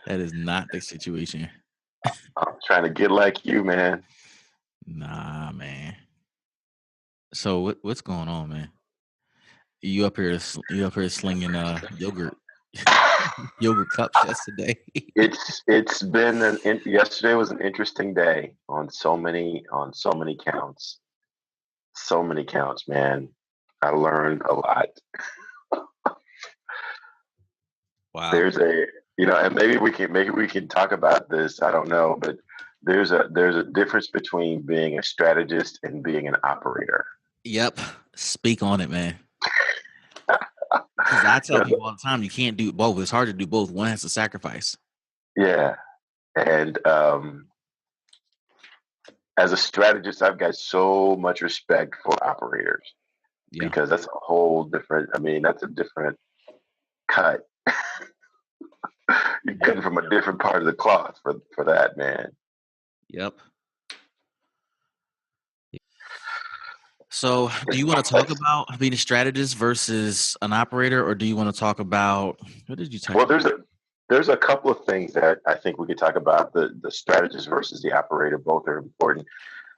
That is not the situation. I'm trying to get like you, man. Nah, man. So what's going on, man? You up here slinging yogurt yogurt cups yesterday. It's been yesterday was an interesting day on so many counts. So many counts, man. I learned a lot. Wow. There's a and maybe we can talk about this. I don't know, but there's a difference between being a strategist and being an operator. Yep. Speak on it, man. Because I tell people all the time, you can't do both. It's hard to do both. One has to sacrifice. Yeah, and as a strategist, I've got so much respect for operators Yeah. because that's a whole different. I mean, that's a different cut. You're Yep. cutting from a different part of the cloth for that, man. Yep. So, do you want to talk That's- about being a strategist versus an operator, or do you want to talk about what did you well, text me? there's a couple of things that I think we could talk about. The strategist versus the operator, both are important.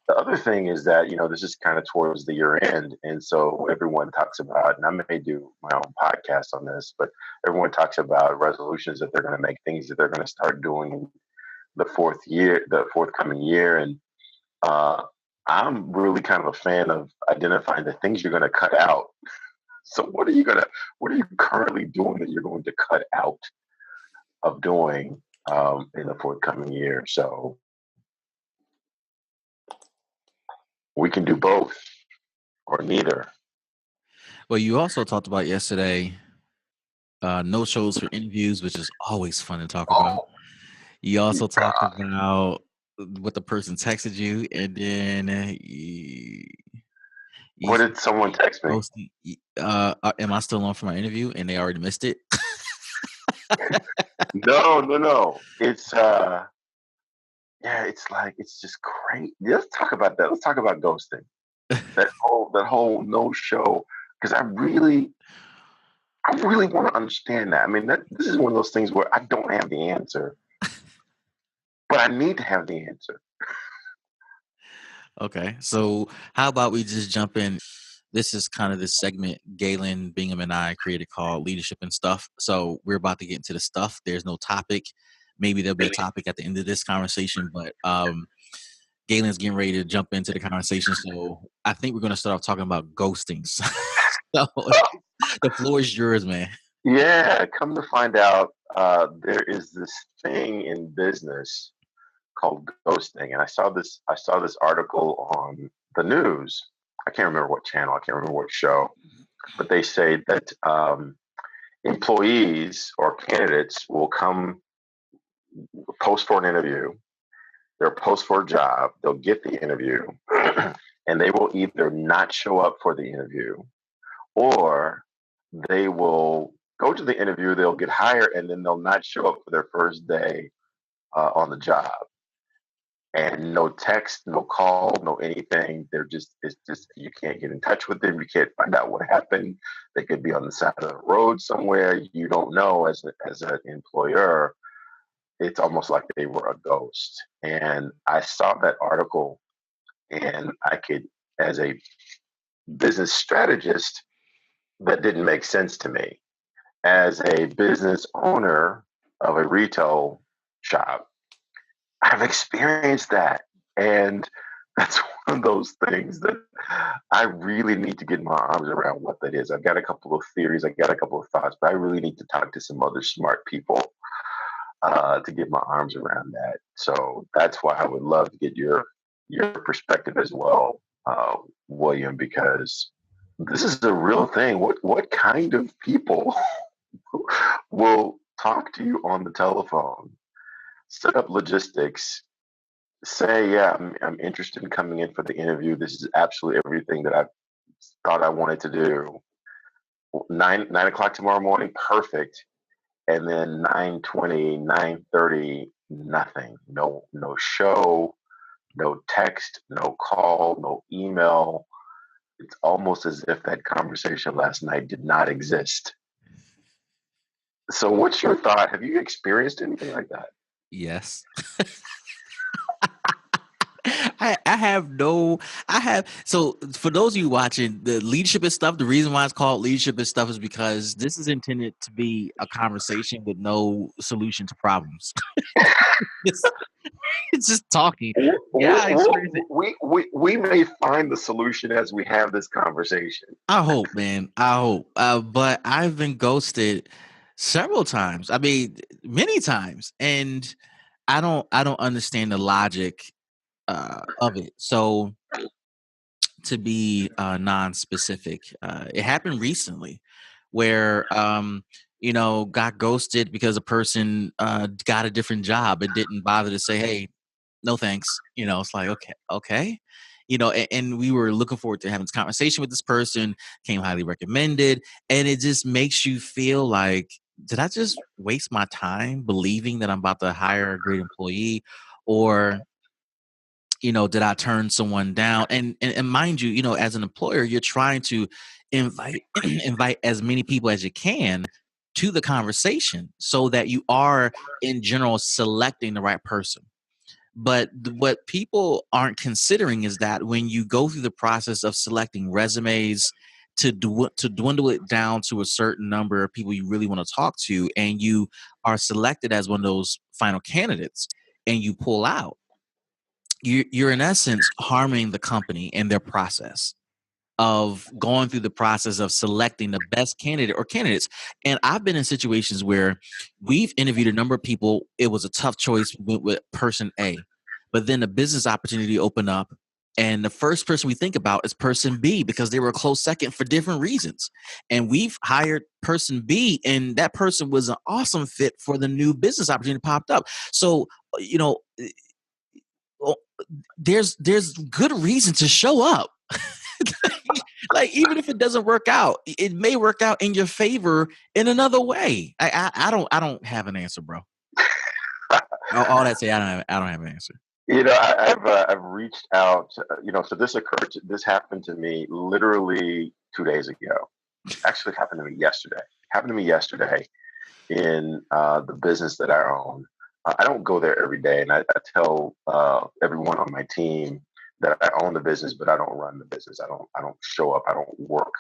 The other thing is that this is kind of towards the year end, and so everyone talks about, and I may do my own podcast on this, but everyone talks about resolutions that they're going to make, things that they're going to start doing in the forthcoming year, and uh, I'm really kind of a fan of identifying the things you're going to cut out. So what are you currently doing that you're going to cut out of doing in the forthcoming year? So we can do both or neither. Well, you also talked about yesterday no shows for interviews, which is always fun to talk about. You also talked about what the person texted you, and then you What did someone text me? ghosting. Am I still on for my interview? And they already missed it. No, no, no. It's yeah, it's like it's just great. Let's talk about that. Let's talk about ghosting. That whole no show because I really want to understand that. I mean, this is one of those things where I don't have the answer, but I need to have the answer. Okay, so how about we just jump in? This is kind of this segment Galen, Bingham, and I created called Leadership and Stuff. So we're about to get into the stuff. There's no topic. Maybe there'll be a topic at the end of this conversation, but Galen's getting ready to jump into the conversation. So I think we're going to start off talking about ghostings. So the floor is yours, man. Yeah, come to find out, there is this thing in business called ghosting, and I saw this article on the news. I can't remember what channel, I can't remember what show, but they say that employees or candidates will come post for an interview. They'll post for a job. They'll get the interview, and they will either not show up for the interview or they will go to the interview. They'll get hired, and then they'll not show up for their first day on the job. And no text, no call, no anything. It's just you can't get in touch with them. You can't find out what happened. They could be on the side of the road somewhere. You don't know as an employer. It's almost like they were a ghost. And I saw that article, and I could, as a business strategist, that didn't make sense to me. As a business owner of a retail shop, I've experienced that. And that's one of those things that I really need to get my arms around what that is. I've got a couple of theories, I got a couple of thoughts, but I really need to talk to some other smart people to get my arms around that. So that's why I would love to get your perspective as well, William, because this is a real thing. What kind of people will talk to you on the telephone, set up logistics, say, yeah, I'm interested in coming in for the interview. This is absolutely everything that I thought I wanted to do. 9 o'clock tomorrow morning, perfect. And then 9:20, 9:30, nothing. No show, no text, no call, no email. It's almost as if that conversation last night did not exist. So what's your thought? Have you experienced anything like that? Yes. I have no, I have. So for those of you watching, the leadership and stuff, the reason why it's called leadership and stuff is because this is intended to be a conversation with no solution to problems. it's, it's just talking. Yeah, I experienced it. We may find the solution as we have this conversation. I hope, man. I hope. But I've been ghosted several times. I mean, many times, and I don't understand the logic of it. So to be non-specific, it happened recently where got ghosted because a person got a different job and didn't bother to say, hey, no thanks. It's like, okay. And we were looking forward to having this conversation with this person, came highly recommended, and it just makes you feel like, did I just waste my time believing that I'm about to hire a great employee? Or did I turn someone down? And mind you, as an employer, you're trying to invite invite as many people as you can to the conversation so that you are in general selecting the right person. But what people aren't considering is that when you go through the process of selecting resumes to dwindle it down to a certain number of people you really want to talk to, and you are selected as one of those final candidates, and you pull out, you're in essence harming the company and their process of going through the process of selecting the best candidate or candidates. And I've been in situations where we've interviewed a number of people. It was a tough choice with person A, but then a business opportunity opened up. And the first person we think about is person B because they were a close second for different reasons. And we've hired person B, and that person was an awesome fit for the new business opportunity popped up. So, well, there's good reason to show up. Like even if it doesn't work out, it may work out in your favor in another way. I don't have an answer, bro. All that say, I don't have an answer. I've reached out. So this happened to me literally 2 days ago. Actually, it happened to me yesterday. Happened to me yesterday in the business that I own. I don't go there every day, and I tell everyone on my team that I own the business, but I don't run the business. I don't show up. I don't work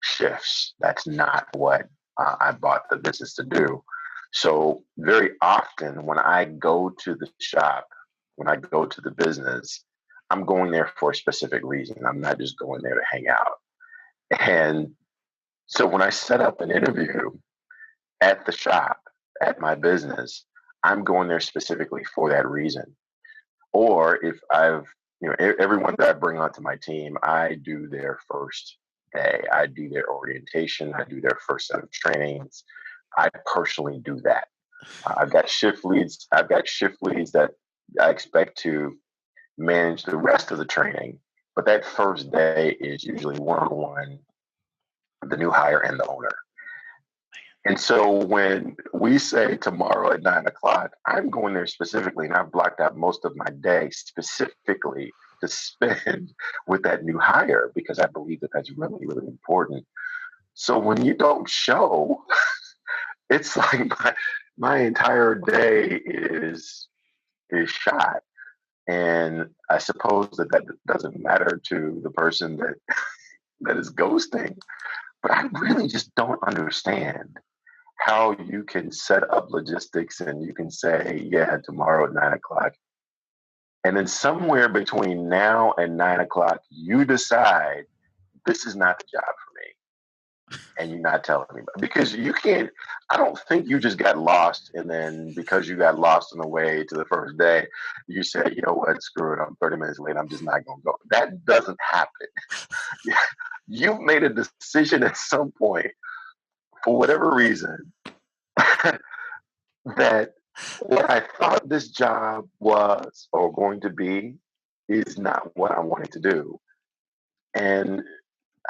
shifts. That's not what I bought the business to do. So very often when I go to the shop, when I go to the business, I'm going there for a specific reason. I'm not just going there to hang out. And so when I set up an interview at the shop, at my business, I'm going there specifically for that reason. Or if everyone that I bring onto my team, I do their first day, I do their orientation, I do their first set of trainings. I personally do that. I've got shift leads. I've got shift leads that I expect to manage the rest of the training. But that first day is usually one-on-one, the new hire and the owner. And so when we say tomorrow at 9 o'clock, I'm going there specifically, and I've blocked out most of my day specifically to spend with that new hire because I believe that that's really, really important. So when you don't show, it's like my entire day is shot. And I suppose that doesn't matter to the person that is ghosting, but I really just don't understand how you can set up logistics and you can say, yeah, tomorrow at 9 o'clock. And then somewhere between now and 9 o'clock, you decide this is not the job for me. And you're not telling me because you can't. I don't think you just got lost. And then because you got lost on the way to the first day, you say, you know what, screw it. I'm 30 minutes late. I'm just not going to go. That doesn't happen. You've made a decision at some point for whatever reason that what I thought this job was or going to be is not what I wanted to do. And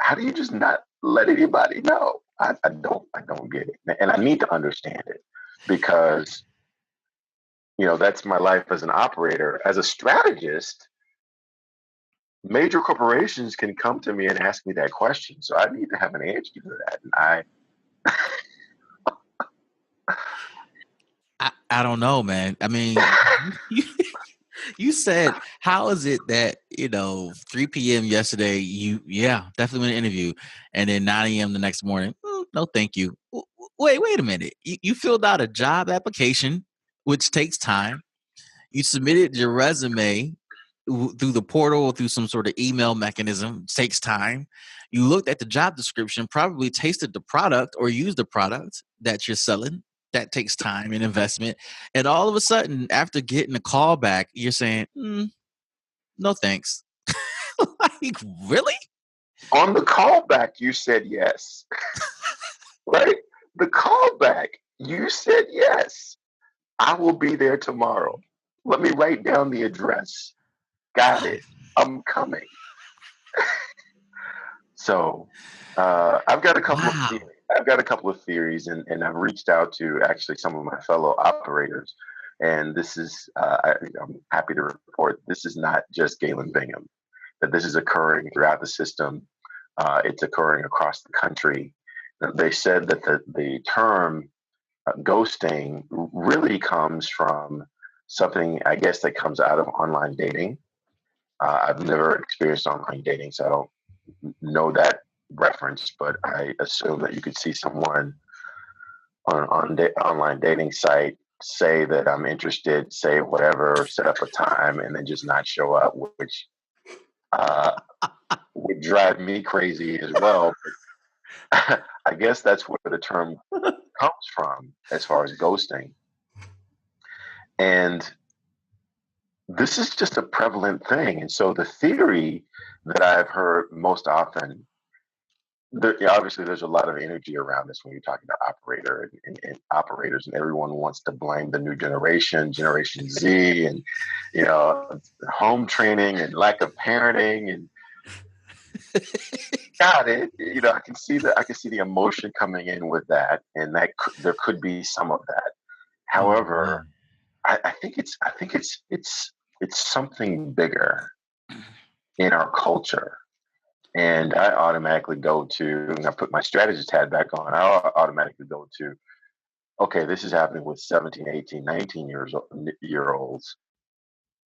how do you just not let anybody know? I don't get it. And I need to understand it because, that's my life as an operator. As a strategist, major corporations can come to me and ask me that question. So I need to have an answer to that. And I don't know, man. I mean, you, you said, how is it that, 3 p.m. yesterday, yeah, definitely went to interview. And then 9 a.m. the next morning, no, thank you. Wait a minute. You filled out a job application, which takes time. You submitted your resume through the portal or through some sort of email mechanism. It takes time. You looked at the job description, probably tasted the product or used the product that you're selling. That takes time and investment. And all of a sudden, after getting a call back, you're saying, no thanks. Like, really? On the callback, you said yes, right? The callback, you said yes. I will be there tomorrow. Let me write down the address. Got it. I'm coming. So I've got a couple of Wow. theories. I've got a couple of theories, and I've reached out to actually some of my fellow operators. And this is, I'm happy to report, this is not just Galen Bingham, that this is occurring throughout the system. It's occurring across the country. They said that the term ghosting really comes from something, I guess, that comes out of online dating. I've never experienced online dating, so I don't know that reference, but I assume that you could see someone on online dating site say that I'm interested, say whatever, set up a time, and then just not show up, which uh, would drive me crazy as well. But I guess that's where the term comes from as far as ghosting. And this is just a prevalent thing. And so the theory that I've heard most often, obviously there's a lot of energy around this when you're talking about and operators, and everyone wants to blame the new generation Z, and home training and lack of parenting, and got it. I can see the emotion coming in with that, and there could be some of that. Oh, However, man. I think it's something bigger in our culture. And I automatically go to, and I put my strategist hat back on, I automatically go to, okay, this is happening with 17, 18, 19 year olds.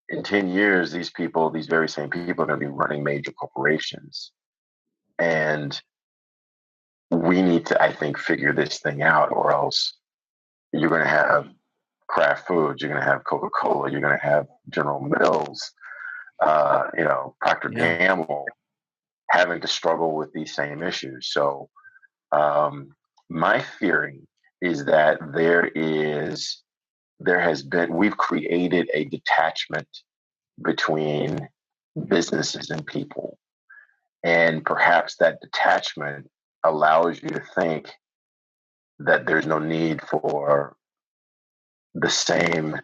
In 10 years, these very same people are going to be running major corporations. And we need to, I think, figure this thing out, or else you're going to have Kraft Foods, you're going to have Coca-Cola, you're going to have General Mills, Procter Yeah. Gamble having to struggle with these same issues. So my theory is that we've created a detachment between businesses and people. And perhaps that detachment allows you to think that there's no need for the same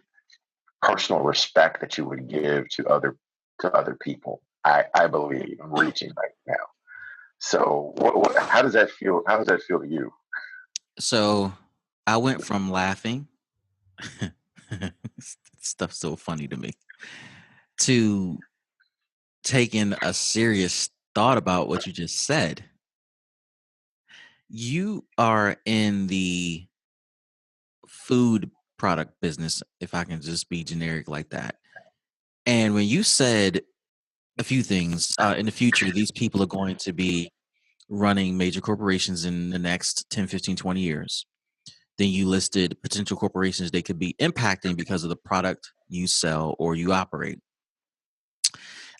personal respect that you would give to other people. I believe I'm reaching right now. So how does that feel? How does that feel to you? So I went from laughing, stuff's so funny to me, to taking a serious thought about what you just said. You are in the food product business, if I can just be generic like that. And when you said a few things, in the future, these people are going to be running major corporations in the next 10, 15, 20 years. Then you listed potential corporations they could be impacting because of the product you sell or you operate.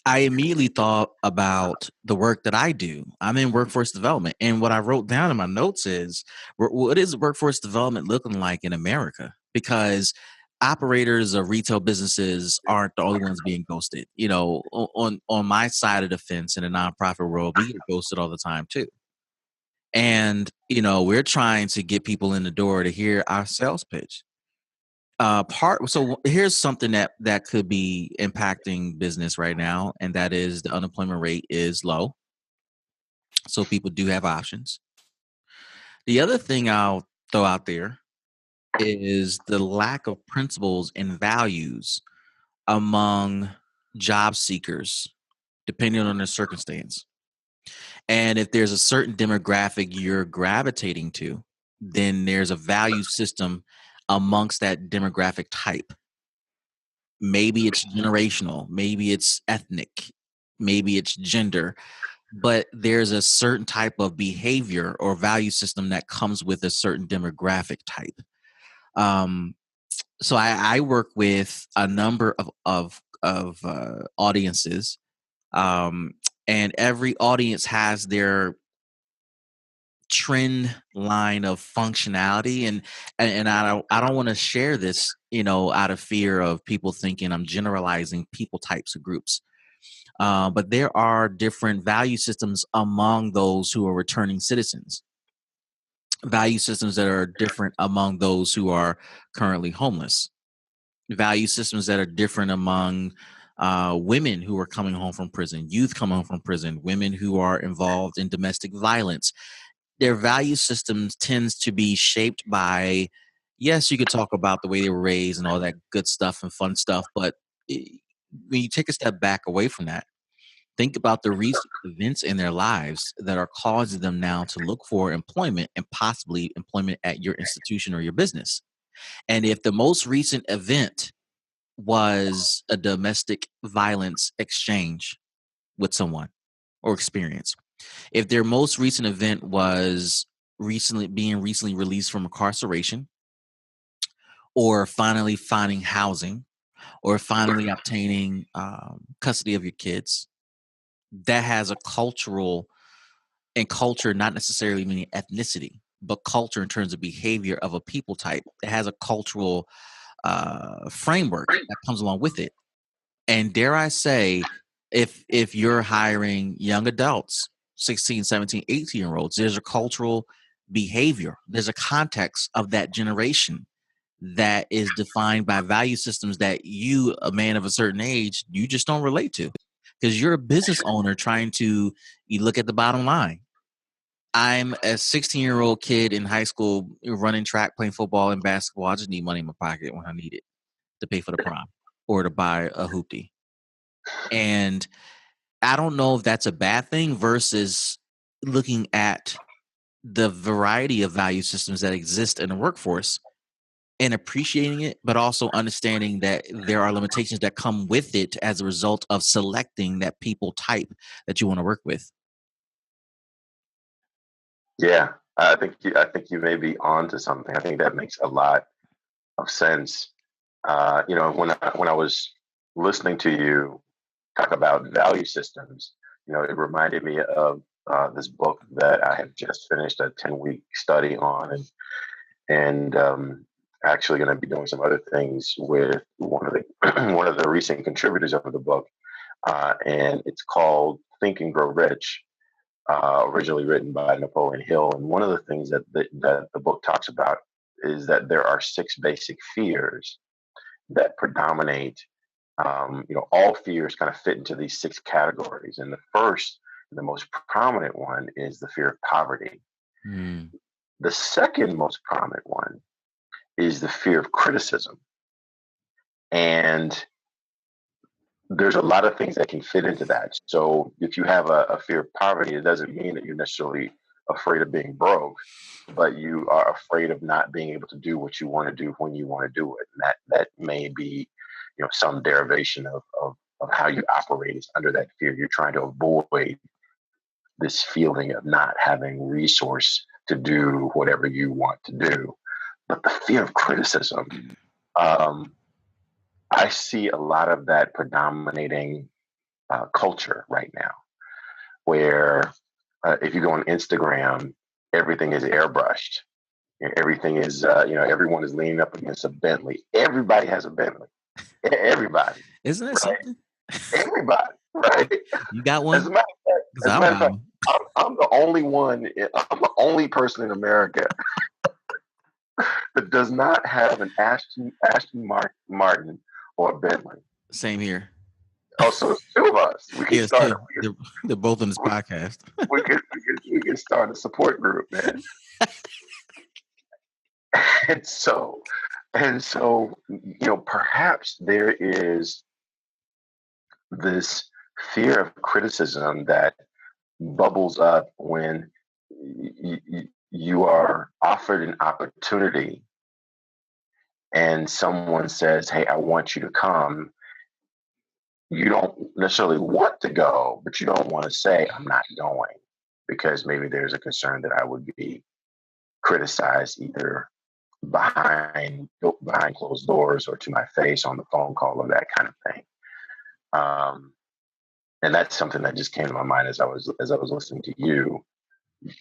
I immediately thought about the work that I do. I'm in workforce development. And what I wrote down in my notes is, what is workforce development looking like in America? Because operators of retail businesses aren't the only ones being ghosted. On my side of the fence in the nonprofit world, we get ghosted all the time too. And, we're trying to get people in the door to hear our sales pitch. So here's something that could be impacting business right now, and that is the unemployment rate is low, so people do have options. The other thing I'll throw out there is the lack of principles and values among job seekers, depending on their circumstance. And if there's a certain demographic you're gravitating to, then there's a value system amongst that demographic type. Maybe it's generational, maybe it's ethnic, maybe it's gender, but there's a certain type of behavior or value system that comes with a certain demographic type. Um, so I work with a number of audiences, um, and every audience has their trend line of functionality, and I don't want to share this, out of fear of people thinking I'm generalizing people types of groups. But there are different value systems among those who are returning citizens, value systems that are different among those who are currently homeless, value systems that are different among women who are coming home from prison, youth coming home from prison, women who are involved in domestic violence. Their value systems tends to be shaped by, yes, you could talk about the way they were raised and all that good stuff and fun stuff, but when you take a step back away from that, think about the recent events in their lives that are causing them now to look for employment and possibly employment at your institution or your business. And if the most recent event was a domestic violence exchange with someone or experience, if their most recent event was recently released from incarceration, or finally finding housing, or finally obtaining custody of your kids, that has a cultural, and culture not necessarily meaning ethnicity, but culture in terms of behavior of a people type. It has a cultural framework that comes along with it. And dare I say, if you're hiring young adults, 16, 17, 18-year olds, there's a cultural behavior, there's a context of that generation that is defined by value systems that you, a man of a certain age, you just don't relate to, because you're a business owner trying to, you look at the bottom line. I'm a 16-year-old kid in high school running track, playing football and basketball. I just need money in my pocket when I need it to pay for the prom or to buy a hoopty. And I don't know if that's a bad thing versus looking at the variety of value systems that exist in the workforce and appreciating it, but also understanding that there are limitations that come with it as a result of selecting that people type that you want to work with. Yeah, I think you may be on to something. I think that makes a lot of sense. When I was listening to you talk about value systems, it reminded me of this book that I have just finished a 10-week study on, and actually going to be doing some other things with one of the one of the recent contributors of the book, and it's called Think and Grow Rich. Originally written by Napoleon Hill, and one of the things that the book talks about is that there are six basic fears that predominate. All fears kind of fit into these six categories, and the first, the most prominent one, is the fear of poverty. Mm. The second most prominent one is the fear of criticism, and there's a lot of things that can fit into that. So if you have a fear of poverty, it doesn't mean that you're necessarily afraid of being broke, but you are afraid of not being able to do what you want to do when you want to do it. And that may be, some derivation of how you operate is under that fear. You're trying to avoid this feeling of not having resource to do whatever you want to do. But the fear of criticism, um, I see a lot of that predominating culture right now, where if you go on Instagram, everything is airbrushed. Everything is, everyone is leaning up against a Bentley. Everybody has a Bentley. Everybody. Isn't that Right? something? Everybody. Right? You got As one? a matter of fact, Because I don't got one. I'm the only one. I'm the only person in America that does not have an Martin or a Bentley. Same here. Oh, so it's two of us. We can Yes, start. too. They're both in this podcast. We can start a support group, man. And so perhaps there is this fear of criticism that bubbles up when you are offered an opportunity and someone says, "Hey, I want you to come," you don't necessarily want to go, but you don't want to say, "I'm not going," because maybe there's a concern that I would be criticized either behind closed doors or to my face on the phone call or that kind of thing. Um, and that's something that just came to my mind as I was listening to you.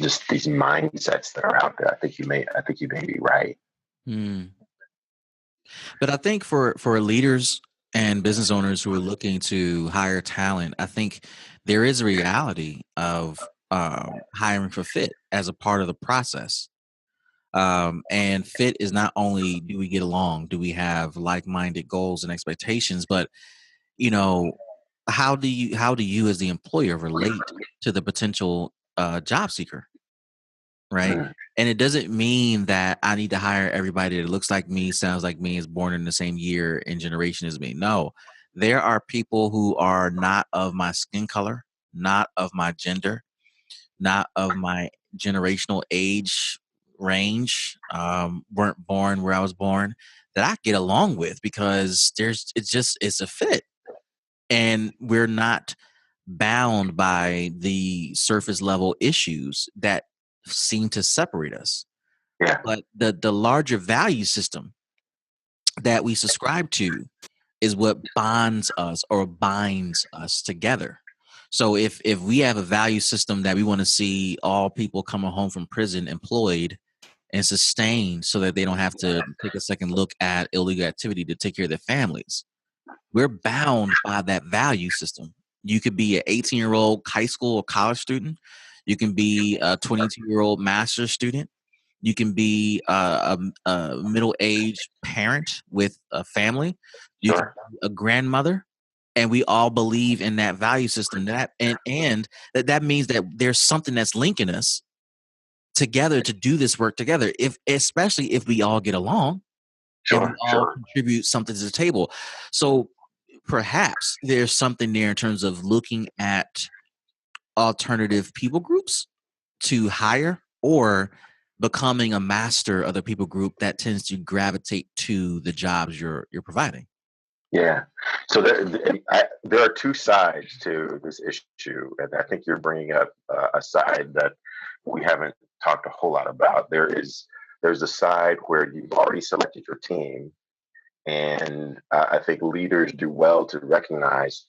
Just these mindsets that are out there. I think you may be right. Hmm. But I think for leaders and business owners who are looking to hire talent, I think there is a reality of hiring for fit as a part of the process. And fit is not only do we get along, do we have like-minded goals and expectations, but you know, how do you as the employer relate to the potential job seeker, right? Mm, And it doesn't mean that I need to hire everybody that looks like me, sounds like me, is born in the same year and generation as me. No, there are people who are not of my skin color, not of my gender, not of my generational age range, weren't born where I was born, that I get along with because it's a fit. And we're not bound by the surface level issues that seem to separate us. yeah, But the larger value system that we subscribe to is what bonds us or binds us together. So if we have a value system that we want to see all people coming home from prison employed and sustained so that they don't have to take a second look at illegal activity to take care of their families, we're bound by that value system. You could be an 18-year-old high school or college student. You can be a 22-year-old master's student. You can be a middle-aged parent with a family. You can sure. be a grandmother, and we all believe in that value system. And that means that there's something that's linking us together to do this work together. If especially if we all get along and we Sure, all sure. contribute something to the table. So perhaps there's something there in terms of looking at alternative people groups to hire or becoming a master of the people group that tends to gravitate to the jobs you're providing. Yeah. So there are two sides to this issue, and I think you're bringing up a side that we haven't talked a whole lot about. There's a side where you've already selected your team, and I think leaders do well to recognize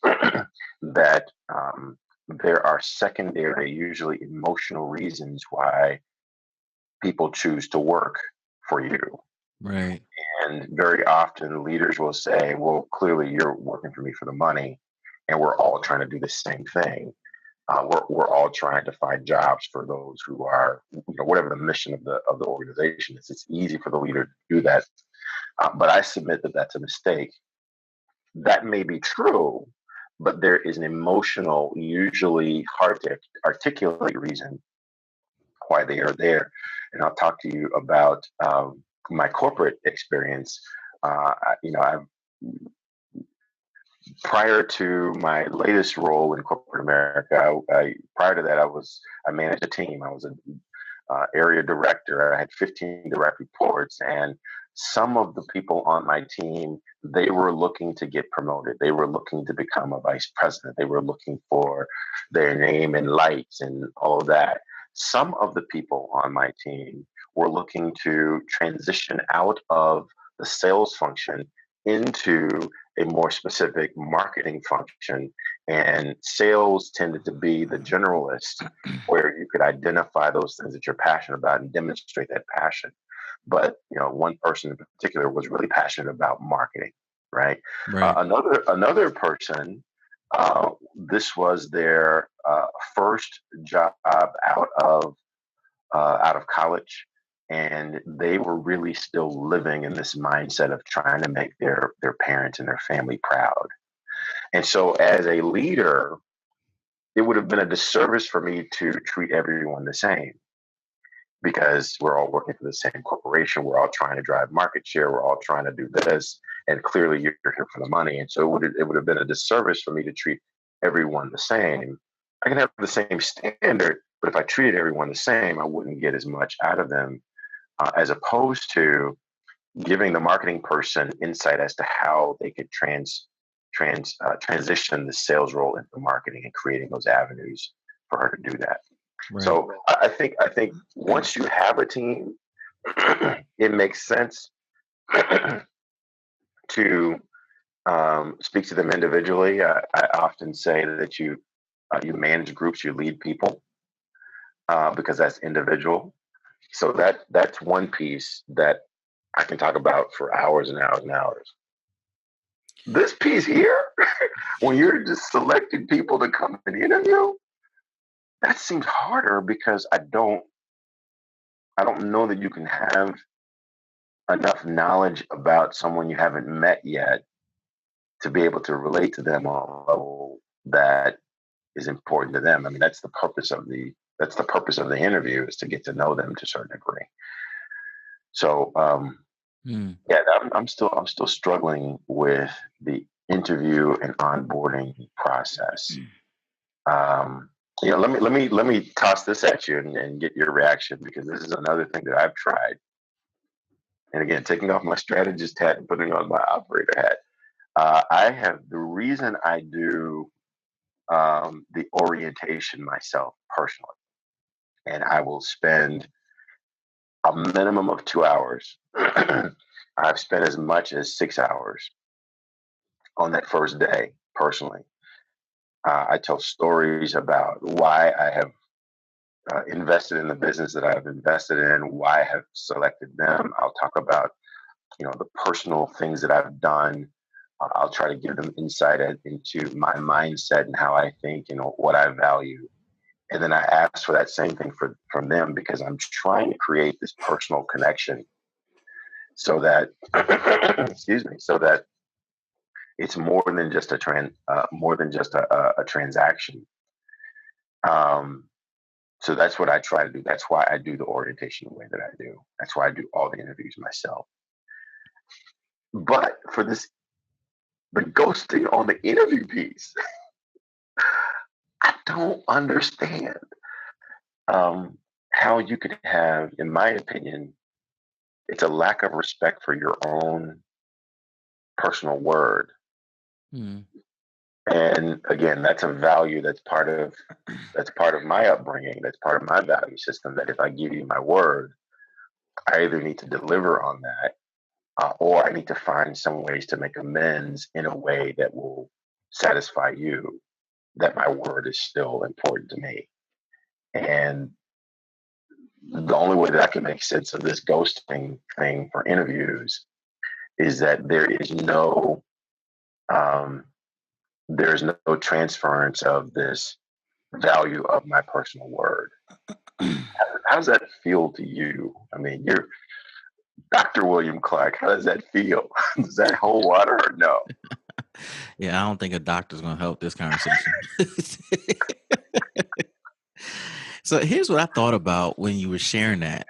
that there are secondary, usually emotional reasons why people choose to work for you. Right. And very often leaders will say, well, clearly you're working for me for the money, and we're all trying to do the same thing. We're all trying to find jobs for those who are, whatever the mission of the organization is. It's easy for the leader to do that, but I submit that that's a mistake. That may be true, but there is an emotional, usually hard to articulate reason why they are there. And I'll talk to you about my corporate experience. I've prior to my latest role in corporate America, prior to that, I managed a team. I was an area director. I had 15 direct reports, and some of the people on my team, they were looking to get promoted. They were looking to become a vice president. They were looking for their name in lights and all of that. Some of the people on my team were looking to transition out of the sales function into a more specific marketing function. And sales tended to be the generalist where you could identify those things that you're passionate about and demonstrate that passion. But one person in particular was really passionate about marketing, right? Right. Another person, this was their first job out of college, and they were really still living in this mindset of trying to make their parents and their family proud. And so, as a leader, it would have been a disservice for me to treat everyone the same because we're all working for the same corporation. We're all trying to drive market share. We're all trying to do this. And clearly, you're here for the money. And so, it would have been a disservice for me to treat everyone the same. I can have the same standard, but if I treated everyone the same, I wouldn't get as much out of them as opposed to giving the marketing person insight as to how they could transition the sales role into marketing and creating those avenues for her to do that. Right. So I think once you have a team, it makes sense to speak to them individually. I often say that you manage groups, you lead people, because that's individual. So that's one piece that I can talk about for hours and hours and hours. This piece here, when you're just selecting people to come and interview, that seems harder because I don't know that you can have enough knowledge about someone you haven't met yet to be able to relate to them on a level that is important to them. I mean, that's the purpose of the interview, is to get to know them to a certain degree. So yeah, I'm still struggling with the interview and onboarding process. Let me toss this at you and get your reaction, because this is another thing that I've tried. And again, taking off my strategist hat and putting on my operator hat. The reason I do the orientation myself personally, and I will spend a minimum of 2 hours. I've spent as much as 6 hours on that first day personally. I tell stories about why I have invested in the business that I've invested in, why I have selected them. I'll talk about, the personal things that I've done. I'll try to give them insight into my mindset and how I think, what I value. And then I ask for that same thing from them, because I'm trying to create this personal connection so that, excuse me, so that it's more than just a transaction. So that's what I try to do. That's why I do the orientation the way that I do. That's why I do all the interviews myself. But for the ghosting on the interview piece, I don't understand how you could have, in my opinion, it's a lack of respect for your own personal word. And again, that's a value that's part of my upbringing. That's part of my value system. That if I give you my word, I either need to deliver on that, or I need to find some ways to make amends in a way that will satisfy you that my word is still important to me. And the only way that I can make sense of this ghosting thing for interviews is that there's no transference of this value of my personal word. How does that feel to you? I mean, you're Dr. William Clark. How does that feel? Does that hold water or no? Yeah, I don't think a doctor's going to help this conversation. So here's what I thought about when you were sharing that.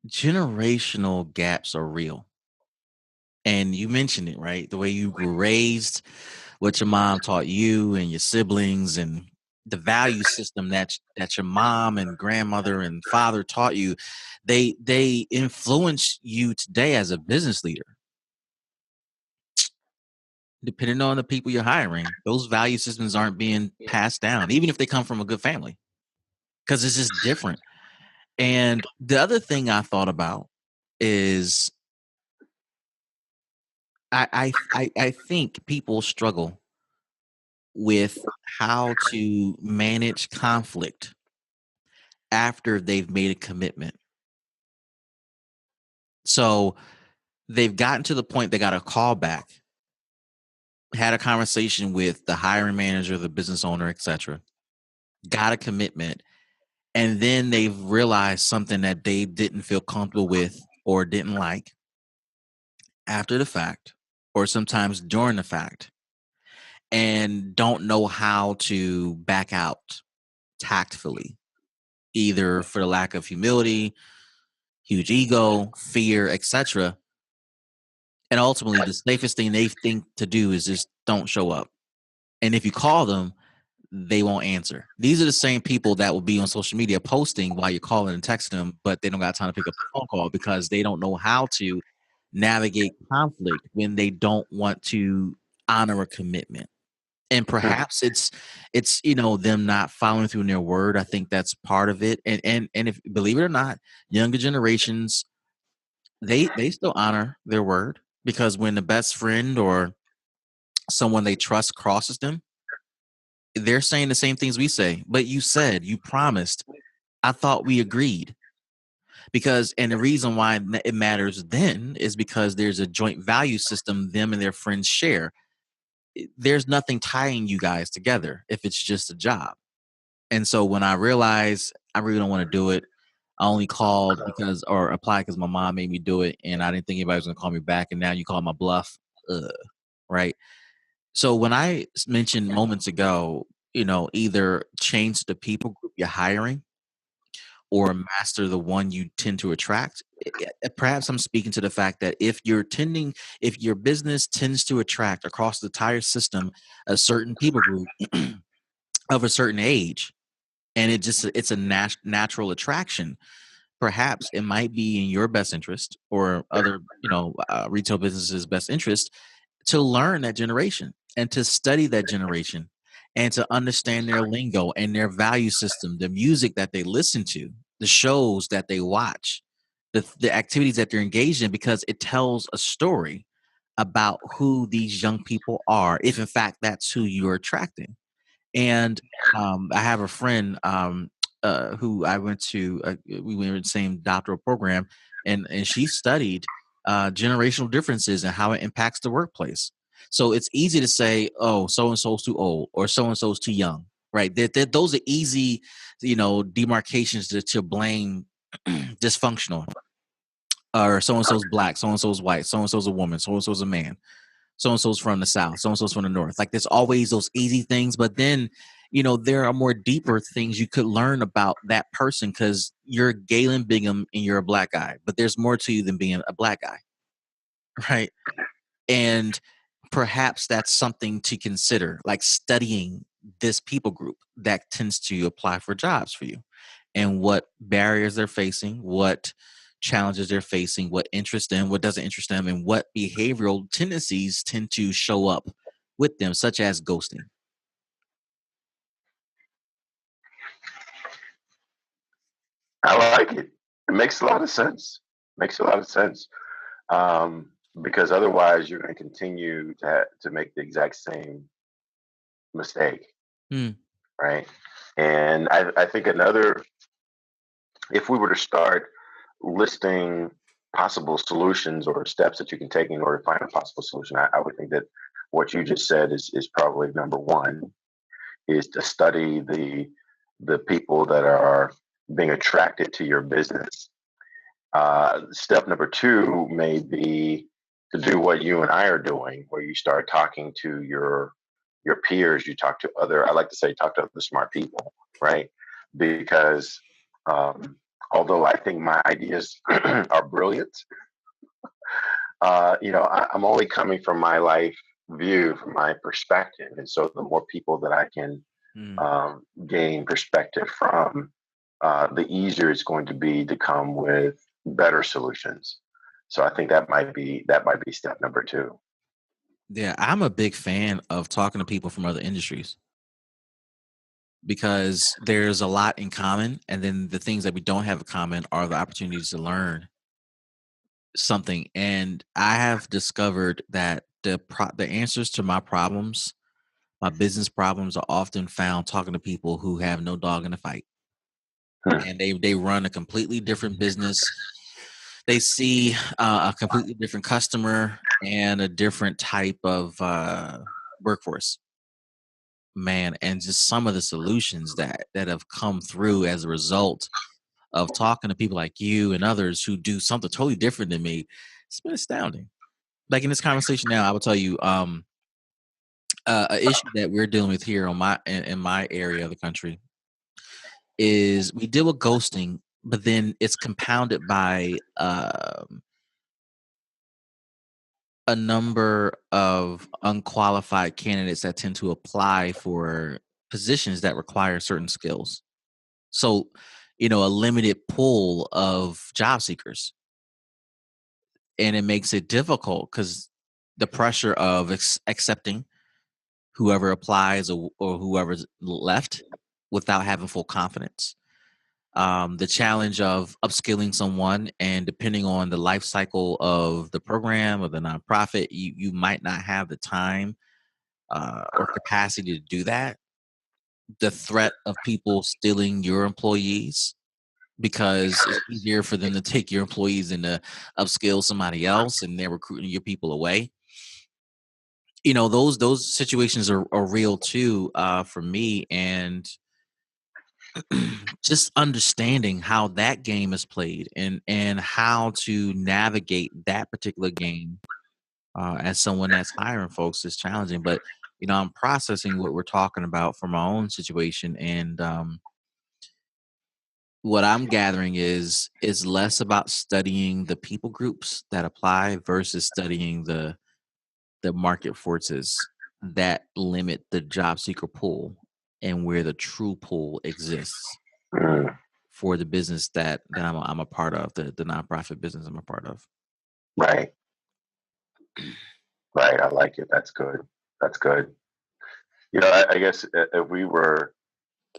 Generational gaps are real. And you mentioned it, right? The way you were raised, what your mom taught you and your siblings, and the value system that your mom and grandmother and father taught you, they influence you today as a business leader. Depending on the people you're hiring, those value systems aren't being passed down, even if they come from a good family, because it's just different. And the other thing I thought about is I think people struggle with how to manage conflict after they've made a commitment. So they've gotten to the point they got a call back, had a conversation with the hiring manager, the business owner, etc., got a commitment, and then they've realized something that they didn't feel comfortable with or didn't like after the fact, or sometimes during the fact, and don't know how to back out tactfully, either for the lack of humility, huge ego, fear, etc. And ultimately, the safest thing they think to do is just don't show up. And if you call them, they won't answer. These are the same people that will be on social media posting while you're calling and texting them, but they don't got time to pick up the phone call because they don't know how to navigate conflict when they don't want to honor a commitment. And perhaps it's them not following through in their word. I think that's part of it. And if, believe it or not, younger generations, they still honor their word, because when the best friend or someone they trust crosses them, they're saying the same things we say. But you said, you promised. I thought we agreed. Because, and the reason why it matters then is because there's a joint value system them and their friends share. There's nothing tying you guys together if it's just a job. And so when I realized I really don't want to do it, I only called because, or applied because my mom made me do it, and I didn't think anybody was going to call me back. And now you call my bluff, right? So when I mentioned moments ago, either change the people group you're hiring or master the one you tend to attract. Perhaps I'm speaking to the fact that if your business tends to attract across the entire system a certain people group of a certain age, and it's a natural attraction, perhaps it might be in your best interest or other retail businesses best interest to learn that generation and to study that generation and to understand their lingo and their value system, the music that they listen to, the shows that they watch, the activities that they're engaged in, because it tells a story about who these young people are, if in fact that's who you're attracting. And I have a friend who I went to, we were in the same doctoral program, and she studied generational differences and how it impacts the workplace. So it's easy to say, oh, so and so's too old or so and so's too young, right? Those are easy, demarcations to blame dysfunctional, or so and so's black, so and so's white, so and so's a woman, so and so's a man, so and so's from the south, so and so's from the north. Like, there's always those easy things, but then there are more deeper things you could learn about that person, because you're Galen Bingham and you're a black guy, but there's more to you than being a black guy, right? And perhaps that's something to consider, like studying this people group that tends to apply for jobs for you, and what barriers they're facing, what challenges they're facing, what interests them, what doesn't interest them, and what behavioral tendencies tend to show up with them, such as ghosting. I like it. It makes a lot of sense. Makes a lot of sense. Um, because otherwise, you're going to continue to make the exact same mistake, Hmm. right? And I think another, if we were to start listing possible solutions or steps that you can take in order to find a possible solution, I would think that what you just said is probably number one, is to study the people that are being attracted to your business. Step number two may be to do what you and I are doing, where you start talking to your peers. You talk to other, I like to say, talk to other smart people, right? Because although I think my ideas are brilliant, I'm only coming from my life view, from my perspective, and so the more people that I can Hmm. gain perspective from, the easier it's going to be to come with better solutions. So I think that might be step number two. Yeah, I'm a big fan of talking to people from other industries, because there's a lot in common, and then the things that we don't have in common are the opportunities to learn something. And I have discovered that the answers to my problems, my business problems, are often found talking to people who have no dog in the fight, Hmm. and they run a completely different business. They see a completely different customer and a different type of workforce, man. And just some of the solutions that have come through as a result of talking to people like you and others who do something totally different than me, it's been astounding. Like, in this conversation now, I will tell you, a issue that we're dealing with here in my area of the country is we deal with ghosting, but then it's compounded by a number of unqualified candidates that tend to apply for positions that require certain skills. So, a limited pool of job seekers. And it makes it difficult because the pressure of accepting whoever applies or whoever's left without having full confidence. The challenge of upskilling someone, and depending on the life cycle of the program or the nonprofit, you might not have the time or capacity to do that. The threat of people stealing your employees, because it's easier for them to take your employees and to upskill somebody else, and they're recruiting your people away. Those situations are real too, for me. And just understanding how that game is played, and how to navigate that particular game, as someone that's hiring folks, is challenging. But I'm processing what we're talking about from my own situation, and what I'm gathering is less about studying the people groups that apply versus studying the market forces that limit the job seeker pool, and where the true pool exists Mm, for the business that I'm a part of, the nonprofit business I'm a part of. right. Right. I like it. That's good. That's good. I guess if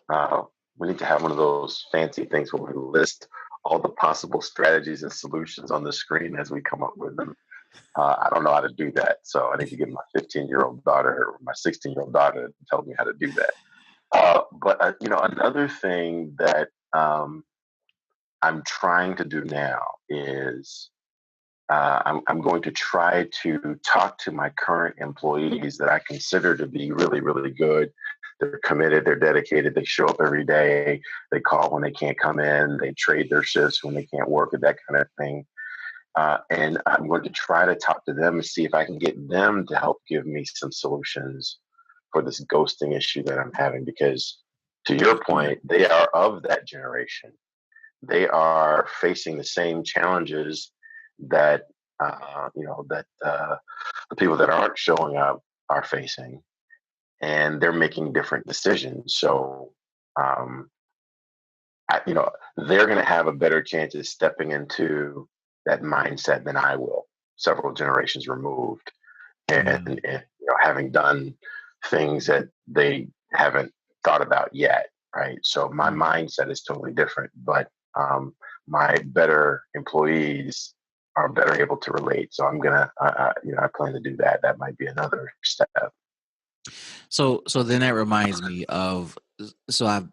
uh, we need to have one of those fancy things where we list all the possible strategies and solutions on the screen as we come up with them. I don't know how to do that. So I need to get my 15-year-old daughter or my 16-year-old daughter to tell me how to do that. But another thing that I'm trying to do now is I'm going to try to talk to my current employees that I consider to be really, really good. They're committed, they're dedicated, they show up every day, they call when they can't come in, they trade their shifts when they can't work, and that kind of thing. And I'm going to try to talk to them and see if I can get them to help give me some solutions for this ghosting issue that I'm having. Because to your point, they are of that generation. They are facing the same challenges that the people that aren't showing up are facing, and they're making different decisions. So, um, they're going to have a better chance of stepping into that mindset than I will, several generations removed, and, Yeah. and having done things that they haven't thought about yet. Right. So my Mm. mindset is totally different, but my better employees are better able to relate. So I'm gonna, I plan to do that. That might be another step. So then that reminds me of, so I've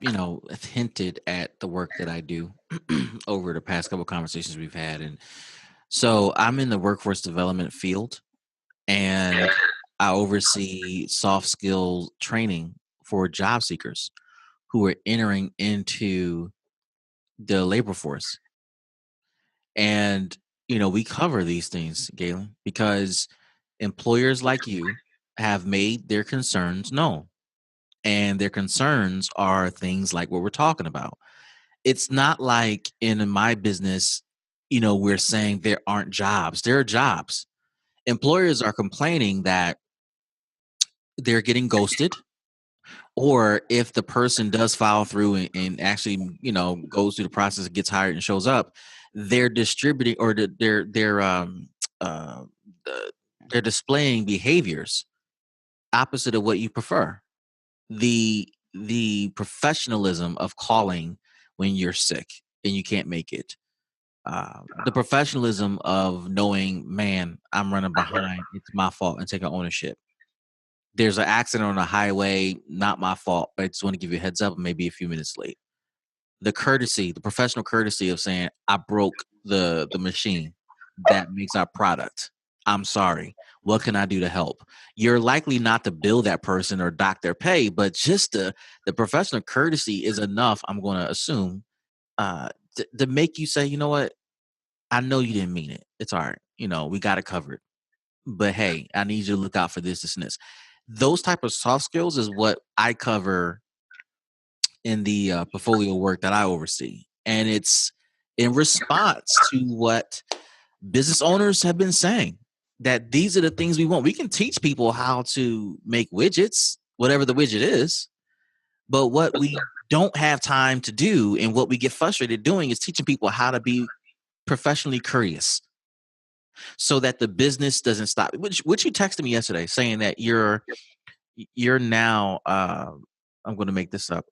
hinted at the work that I do over the past couple conversations we've had. And so I'm in the workforce development field, and I oversee soft skill training for job seekers who are entering into the labor force. And we cover these things, Galen, because employers like you have made their concerns known. And their concerns are things like what we're talking about. It's not like in my business, we're saying there aren't jobs. There are jobs. Employers are complaining that they're getting ghosted, or if the person does follow through and actually, goes through the process and gets hired and shows up, they're distributing, or uh, uh, they're displaying behaviors opposite of what you prefer. The professionalism of calling when you're sick and you can't make it, the professionalism of knowing, man, I'm running behind, it's my fault, and taking ownership. There's an accident on the highway, not my fault, but I just want to give you a heads up, maybe a few minutes late. The courtesy, the professional courtesy of saying, I broke the machine that makes our product, I'm sorry, what can I do to help? You're likely not to bill that person or dock their pay, but just the professional courtesy is enough, I'm going to assume, to make you say, you know what, I know you didn't mean it, it's all right, we got it covered, but hey, I need you to look out for this and this. Those type of soft skills is what I cover in the portfolio work that I oversee. And it's in response to what business owners have been saying, that these are the things we want. We can teach people how to make widgets, whatever the widget is, But what we don't have time to do and what we get frustrated doing is teaching people how to be professionally curious so that the business doesn't stop. Which you texted me yesterday saying that you're now I'm going to make this up.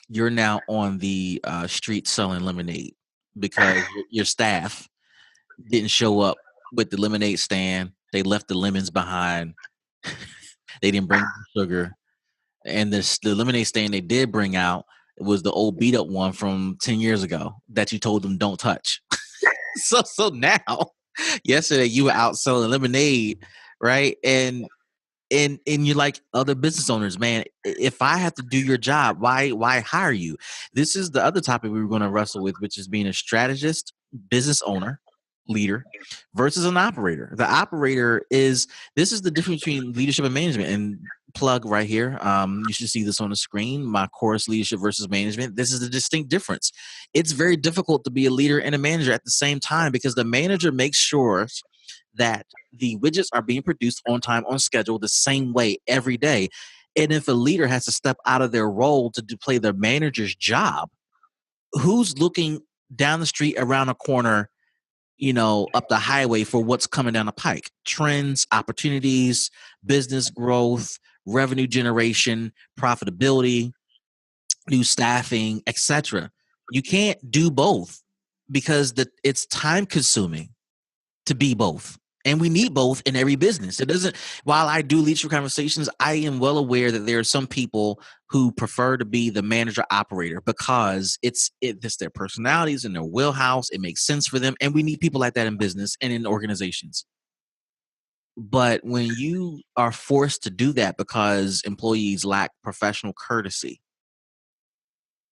You're now on the street selling lemonade because your staff didn't show up with the lemonade stand. They left the lemons behind. They didn't bring sugar. And the lemonade stand they did bring out was the old beat up one from 10 years ago that you told them don't touch. So now, yesterday you were out selling lemonade, right? And you're like other business owners, man. If I have to do your job, why hire you? This is the other topic we were going to wrestle with, which is being a strategist, business owner, leader versus an operator. The operator is this is the difference between leadership and management. And plug right here. You should see this on the screen. My course, leadership versus management. This is the distinct difference. It's very difficult to be a leader and a manager at the same time because the manager makes sure that the widgets are being produced on time, on schedule, the same way every day. And if a leader has to step out of their role to play their manager's job, who's looking down the street, around a corner, up the highway for what's coming down the pike? Trends, opportunities, business growth, revenue generation, profitability, new staffing, etc. You can't do both because it's time consuming to be both. And we need both in every business. It doesn't, while I do leadership conversations, I am well aware that there are some people who prefer to be the manager operator because it's their personalities and their wheelhouse. It makes sense for them. And we need people like that in business and in organizations. But when you are forced to do that because employees lack professional courtesy,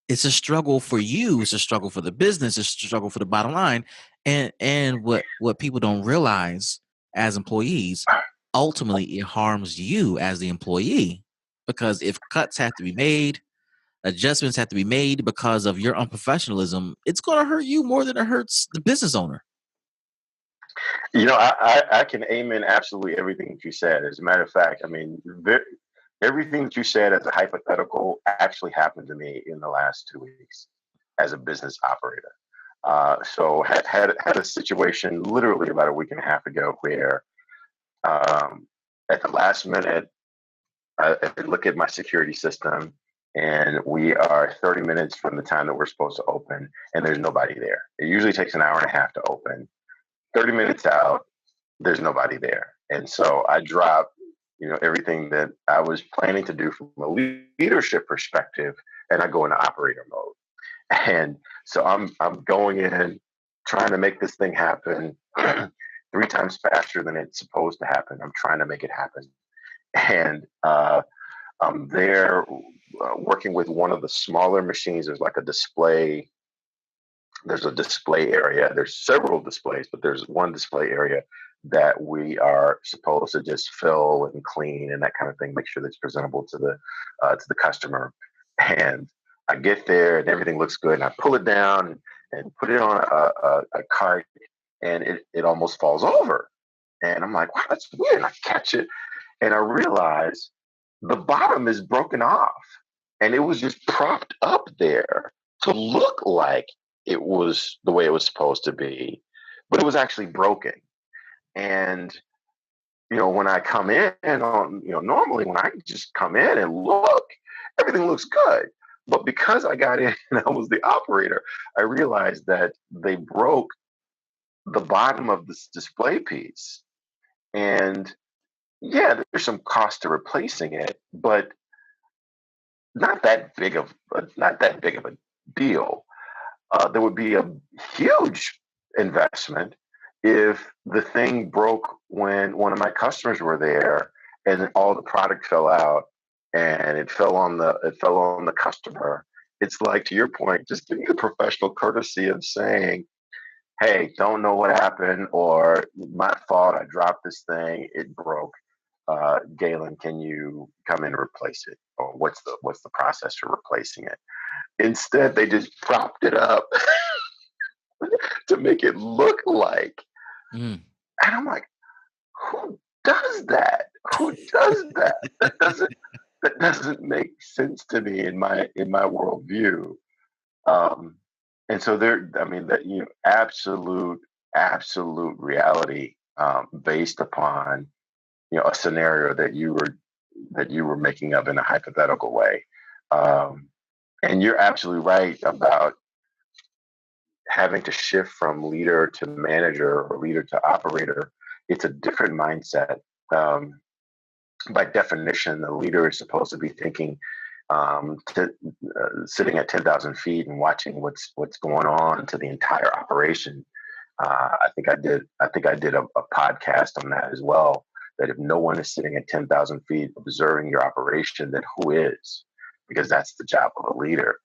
it's a struggle for you. It's a struggle for the business. It's a struggle for the bottom line. And what people don't realize as employees, ultimately it harms you as the employee because if cuts have to be made, adjustments have to be made because of your unprofessionalism, it's going to hurt you more than it hurts the business owner. I can amen absolutely everything that you said. As a matter of fact, I mean, everything that you said as a hypothetical actually happened to me in the last 2 weeks as a business operator. So had a situation literally about a week and a half ago where at the last minute I look at my security system and we are 30 minutes from the time that we're supposed to open and there's nobody there. It usually takes an hour and a half to open. 30 minutes out, there's nobody there. And so I drop, everything that I was planning to do from a leadership perspective, and I go into operator mode. And so I'm going in, trying to make this thing happen 3 times faster than it's supposed to happen. I'm trying to make it happen. And I'm there working with one of the smaller machines. There's a display area. There's several displays, but there's one display area that we are supposed to just fill and clean and that kind of thing, make sure that it's presentable to the customer. And I get there and everything looks good, and I pull it down and put it on a cart, and it almost falls over. And I'm like, wow, that's weird. I catch it, and I realize the bottom is broken off, and it was just propped up there to look like it was the way it was supposed to be, but it was actually broken. And when I come in normally when I just come in and look, everything looks good. But because I got in and I was the operator, I realized that they broke the bottom of this display piece. And yeah, there's some cost to replacing it, but not that big of a deal. There would be a huge investment if the thing broke when one of my customers were there and all the product fell out and it fell on the customer. It's like, to your point, just give me the professional courtesy of saying, hey, don't know what happened, or my fault, I dropped this thing, it broke. Galen, can you come in and replace it? Or what's the process for replacing it? Instead, they just propped it up to make it look like. And I'm like, who does that? Who does that? that doesn't make sense to me in my worldview. Um, and so there, I mean, that absolute reality, based upon a scenario that you were making up in a hypothetical way. Um, and you're absolutely right about having to shift from leader to manager or leader to operator. It's a different mindset. Um, by definition, the leader is supposed to be thinking, sitting at 10,000 feet and watching what's going on to the entire operation. I think I did a podcast on that as well. That if no one is sitting at 10,000 feet observing your operation, then who is? Because that's the job of a leader.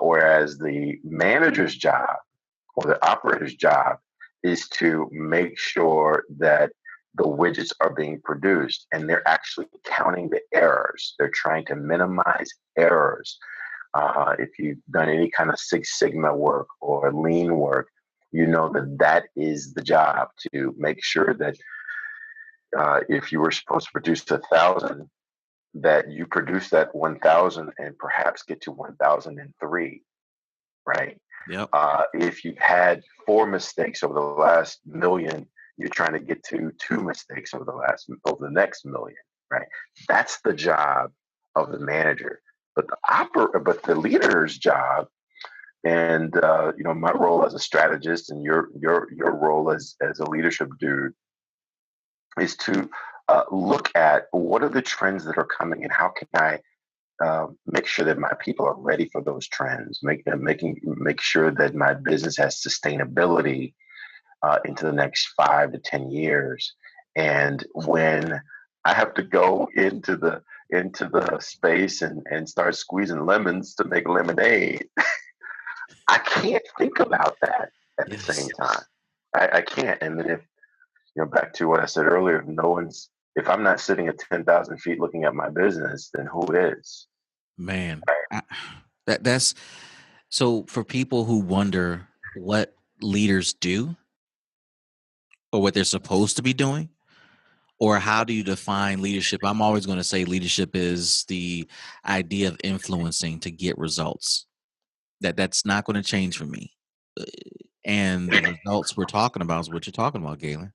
Whereas the manager's job or the operator's job is to make sure that the widgets are being produced and they're actually counting the errors. They're trying to minimize errors. If you've done any kind of Six Sigma work or lean work, you know that that is the job, to make sure that if you were supposed to produce 1,000, that you produce that 1,000 and perhaps get to 1,003, right? Yep. If you've had 4 mistakes over the last million, you're trying to get to 2 mistakes over the next million, right? That's the job of the manager. But the leader's job, and my role as a strategist, and your role as a leadership dude, is to look at what are the trends that are coming and how can I make sure that my people are ready for those trends, make sure that my business has sustainability into the next 5 to 10 years. And when I have to go into the space and start squeezing lemons to make lemonade, I can't think about that at the Yes. same time. I can't. And then if back to what I said earlier, if I'm not sitting at 10,000 feet looking at my business, then who is? Man, I, that's so for people who wonder what leaders do or what they're supposed to be doing, or how do you define leadership? I'm always going to say leadership is the idea of influencing to get results. That's not going to change for me. Uh, And the results we're talking about is what you're talking about, Galen.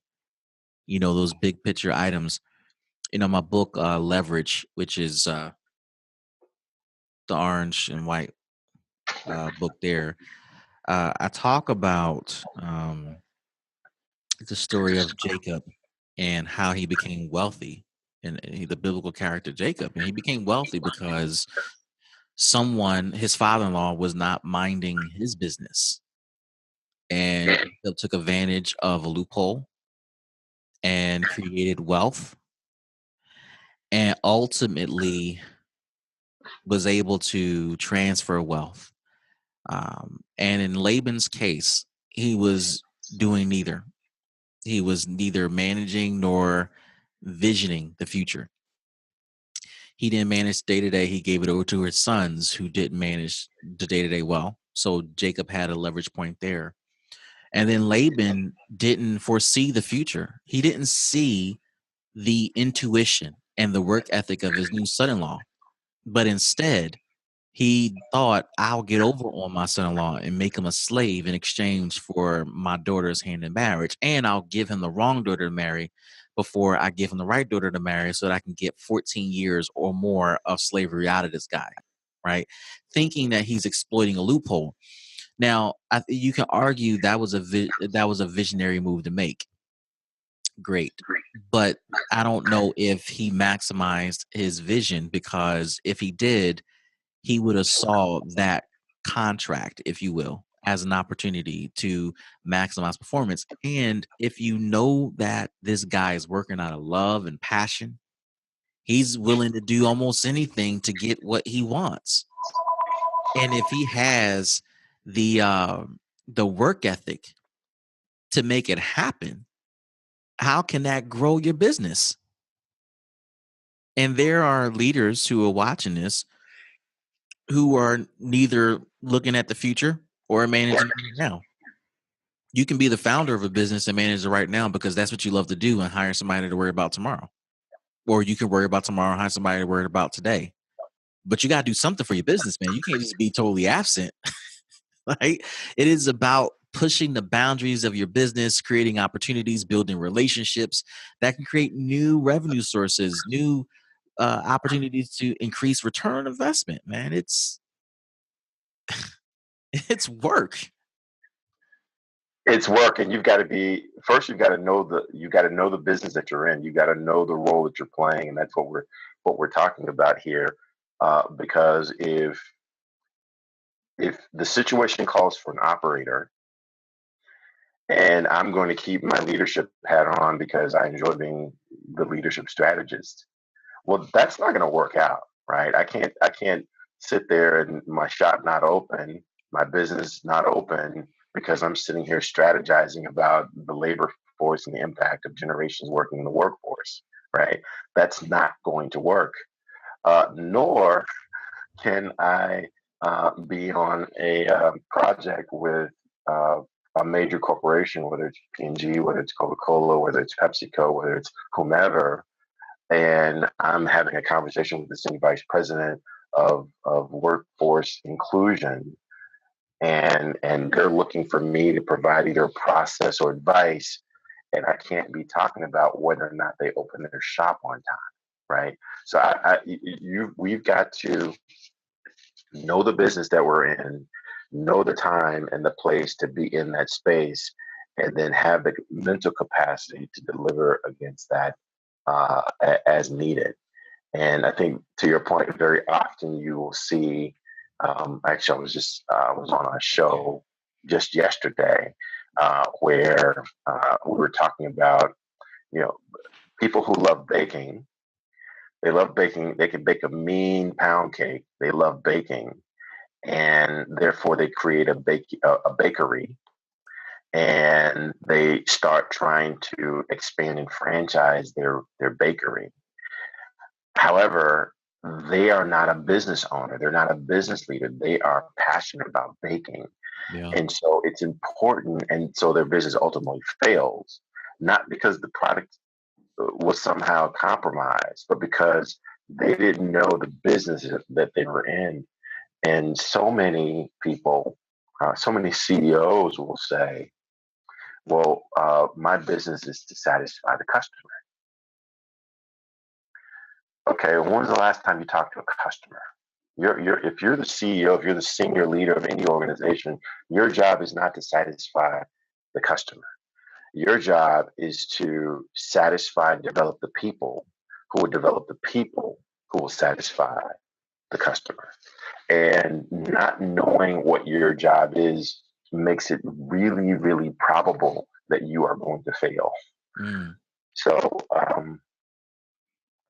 Those big picture items. My book, Leverage, which is the orange and white book there. I talk about the story of Jacob and how he became wealthy, and the biblical character Jacob. And he became wealthy because his father-in-law, was not minding his business, and Jacob took advantage of a loophole and created wealth, and ultimately was able to transfer wealth. And in Laban's case, he was doing neither. He was neither managing nor visioning the future. He didn't manage day to day. He gave it over to his sons, who didn't manage the day to day well. So Jacob had a leverage point there. And then Laban didn't foresee the future. He didn't see the intuition and the work ethic of his new son in law, but instead, he thought, I'll get over on my son-in-law and make him a slave in exchange for my daughter's hand in marriage. And I'll give him the wrong daughter to marry before I give him the right daughter to marry, so that I can get 14 years or more of slavery out of this guy, right? Thinking that he's exploiting a loophole. Now, you can argue that was a visionary move to make. Great. But I don't know if he maximized his vision, because if he did, he would have saw that contract, if you will, as an opportunity to maximize performance. And if you know that this guy is working out of love and passion, he's willing to do almost anything to get what he wants. And if he has the work ethic to make it happen, how can that grow your business? And there are leaders who are watching this who are neither looking at the future or managing right now. You can be the founder of a business and manage it right now because that's what you love to do, and hire somebody to worry about tomorrow. Or you can worry about tomorrow and hire somebody to worry about today. but you got to do something for your business, man. You can't just be totally absent. Right? It is about pushing the boundaries of your business, creating opportunities, building relationships that can create new revenue sources, new opportunities to increase return on investment. Man, it's work. It's work, and you've got to be first. You got to know the business that you're in. You got to know the role that you're playing, and that's what we're talking about here. Because if the situation calls for an operator, and I'm going to keep my leadership hat on because I enjoy being the leadership strategist, well, that's not going to work out, right? I can't sit there and my shop not open, my business not open because I'm sitting here strategizing about the labor force and the impact of generations working in the workforce, right? That's not going to work. Nor can I be on a project with uh, a major corporation, whether it's P&G, whether it's Coca-Cola, whether it's PepsiCo, whether it's whomever, and I'm having a conversation with the senior vice president of workforce inclusion, and they're looking for me to provide either process or advice, and I can't be talking about whether or not they open their shop on time, right? So we've got to know the business that we're in, know the time and the place to be in that space, and then have the mental capacity to deliver against that as needed. And I think, to your point, very often you will see. Actually, I was on a show just yesterday where we were talking about, you know, people who love baking. They love baking. They can bake a mean pound cake. They love baking, and therefore they create a bakery, and they start trying to expand and franchise their bakery. However, they are not a business owner. They're not a business leader. They are passionate about baking. Yeah. And so it's important. And so their business ultimately fails, not because the product was somehow compromised, but because they didn't know the business that they were in. And so many people, so many CEOs will say, well, my business is to satisfy the customer. Okay, when was the last time you talked to a customer? If you're the CEO, if you're the senior leader of any organization, your job is not to satisfy the customer. Your job is to satisfy and develop the people who will develop the people who will satisfy the customer. And not knowing what your job is makes it really, really probable that you are going to fail. Mm. So,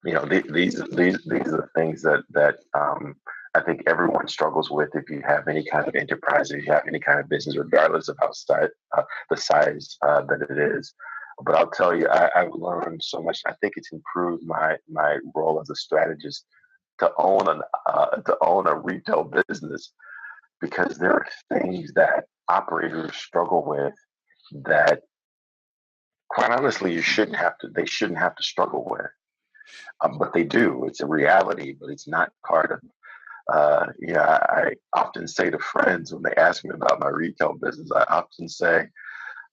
these are the things that I think everyone struggles with. If you have any kind of enterprise, if you have any kind of business, regardless of the size that it is. But I'll tell you, I've learned so much. I think it's improved my role as a strategist to own a retail business, because there are things that operators struggle with that, quite honestly, they shouldn't have to struggle with. But they do. It's a reality, but it's not part of. I often say to friends when they ask me about my retail business, I often say,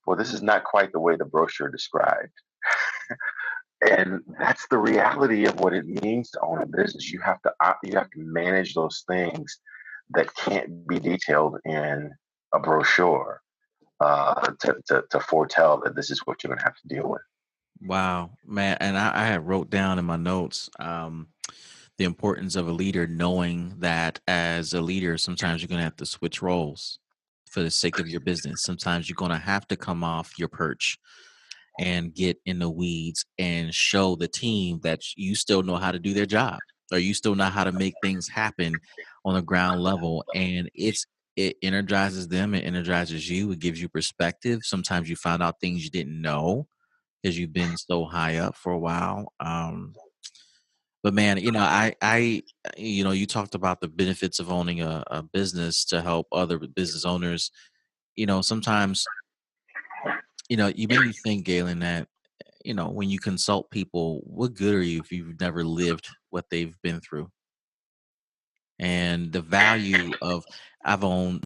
"Well, this is not quite the way the brochure described." And that's the reality of what it means to own a business. You have to manage those things that can't be detailed in a brochure to foretell that this is what you're going to have to deal with. Wow, man. And I had wrote down in my notes the importance of a leader knowing that as a leader, sometimes you're going to have to switch roles for the sake of your business. Sometimes you're going to have to come off your perch and get in the weeds and show the team that you still know how to do their job, or you still know how to make things happen on the ground level. And it energizes them, it energizes you, it gives you perspective. Sometimes you find out things you didn't know because you've been so high up for a while. But man, you talked about the benefits of owning a business to help other business owners. Sometimes, you made me think, Galen, that, when you consult people, what good are you if you've never lived what they've been through? and the value of I've owned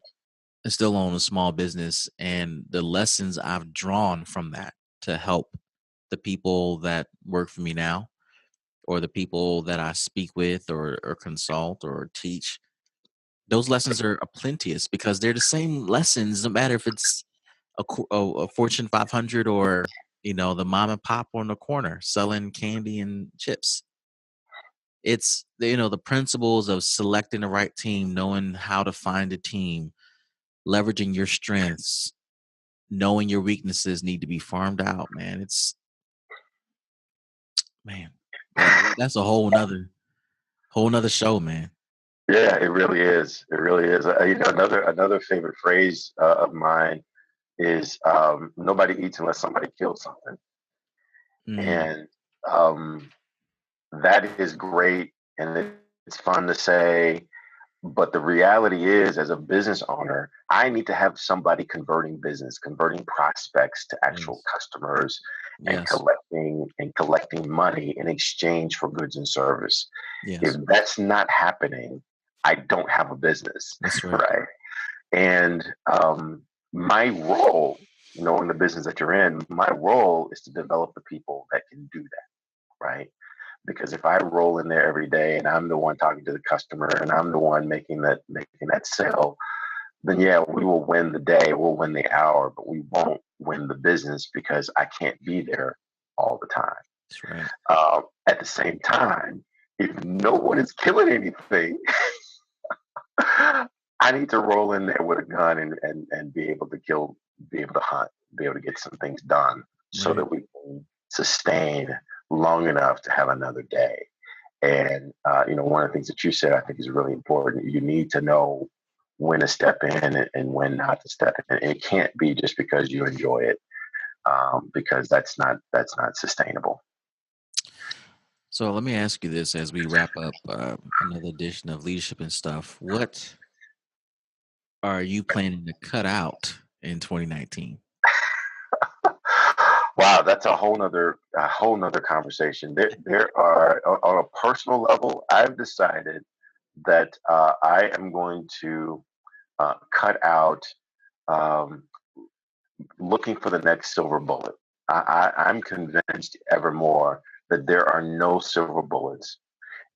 and still own a small business, and the lessons I've drawn from that to help the people that work for me now, or the people that I speak with, or consult or teach. Those lessons are plenteous because they're the same lessons, no matter if it's a Fortune 500 or the mom and pop on the corner selling candy and chips. It's the principles of selecting the right team, knowing how to find a team, leveraging your strengths, knowing your weaknesses need to be farmed out, man. Man, that's a whole nother show, man. Yeah, it really is. It really is. Another favorite phrase of mine is nobody eats unless somebody kills something, Mm, and um, that is great, and it's fun to say. But the reality is, as a business owner, I need to have somebody converting prospects to actual yes, customers, and yes, collecting money in exchange for goods and service. If yes. that's not happening, I don't have a business, That's right. right? And my role, in the business that you're in, my role is to develop the people that can do that, right? Because if I roll in there every day and I'm the one talking to the customer and I'm the one making that sale, then yeah, we will win the day, we'll win the hour, but we won't win the business because I can't be there all the time. That's right. At the same time, if no one is killing anything, I need to roll in there with a gun and be able to kill, be able to hunt, be able to get some things done so Right. that we can sustain long enough to have another day. And one of the things that you said, I think, is really important. You need to know when to step in and when not to step in. And it can't be just because you enjoy it, because that's not sustainable. So let me ask you this as we wrap up another edition of Leadership and Stuff. What are you planning to cut out in 2019? Wow, that's a whole nother conversation. There are, on a personal level, I've decided that I am going to cut out um, looking for the next silver bullet. I'm convinced ever more that there are no silver bullets.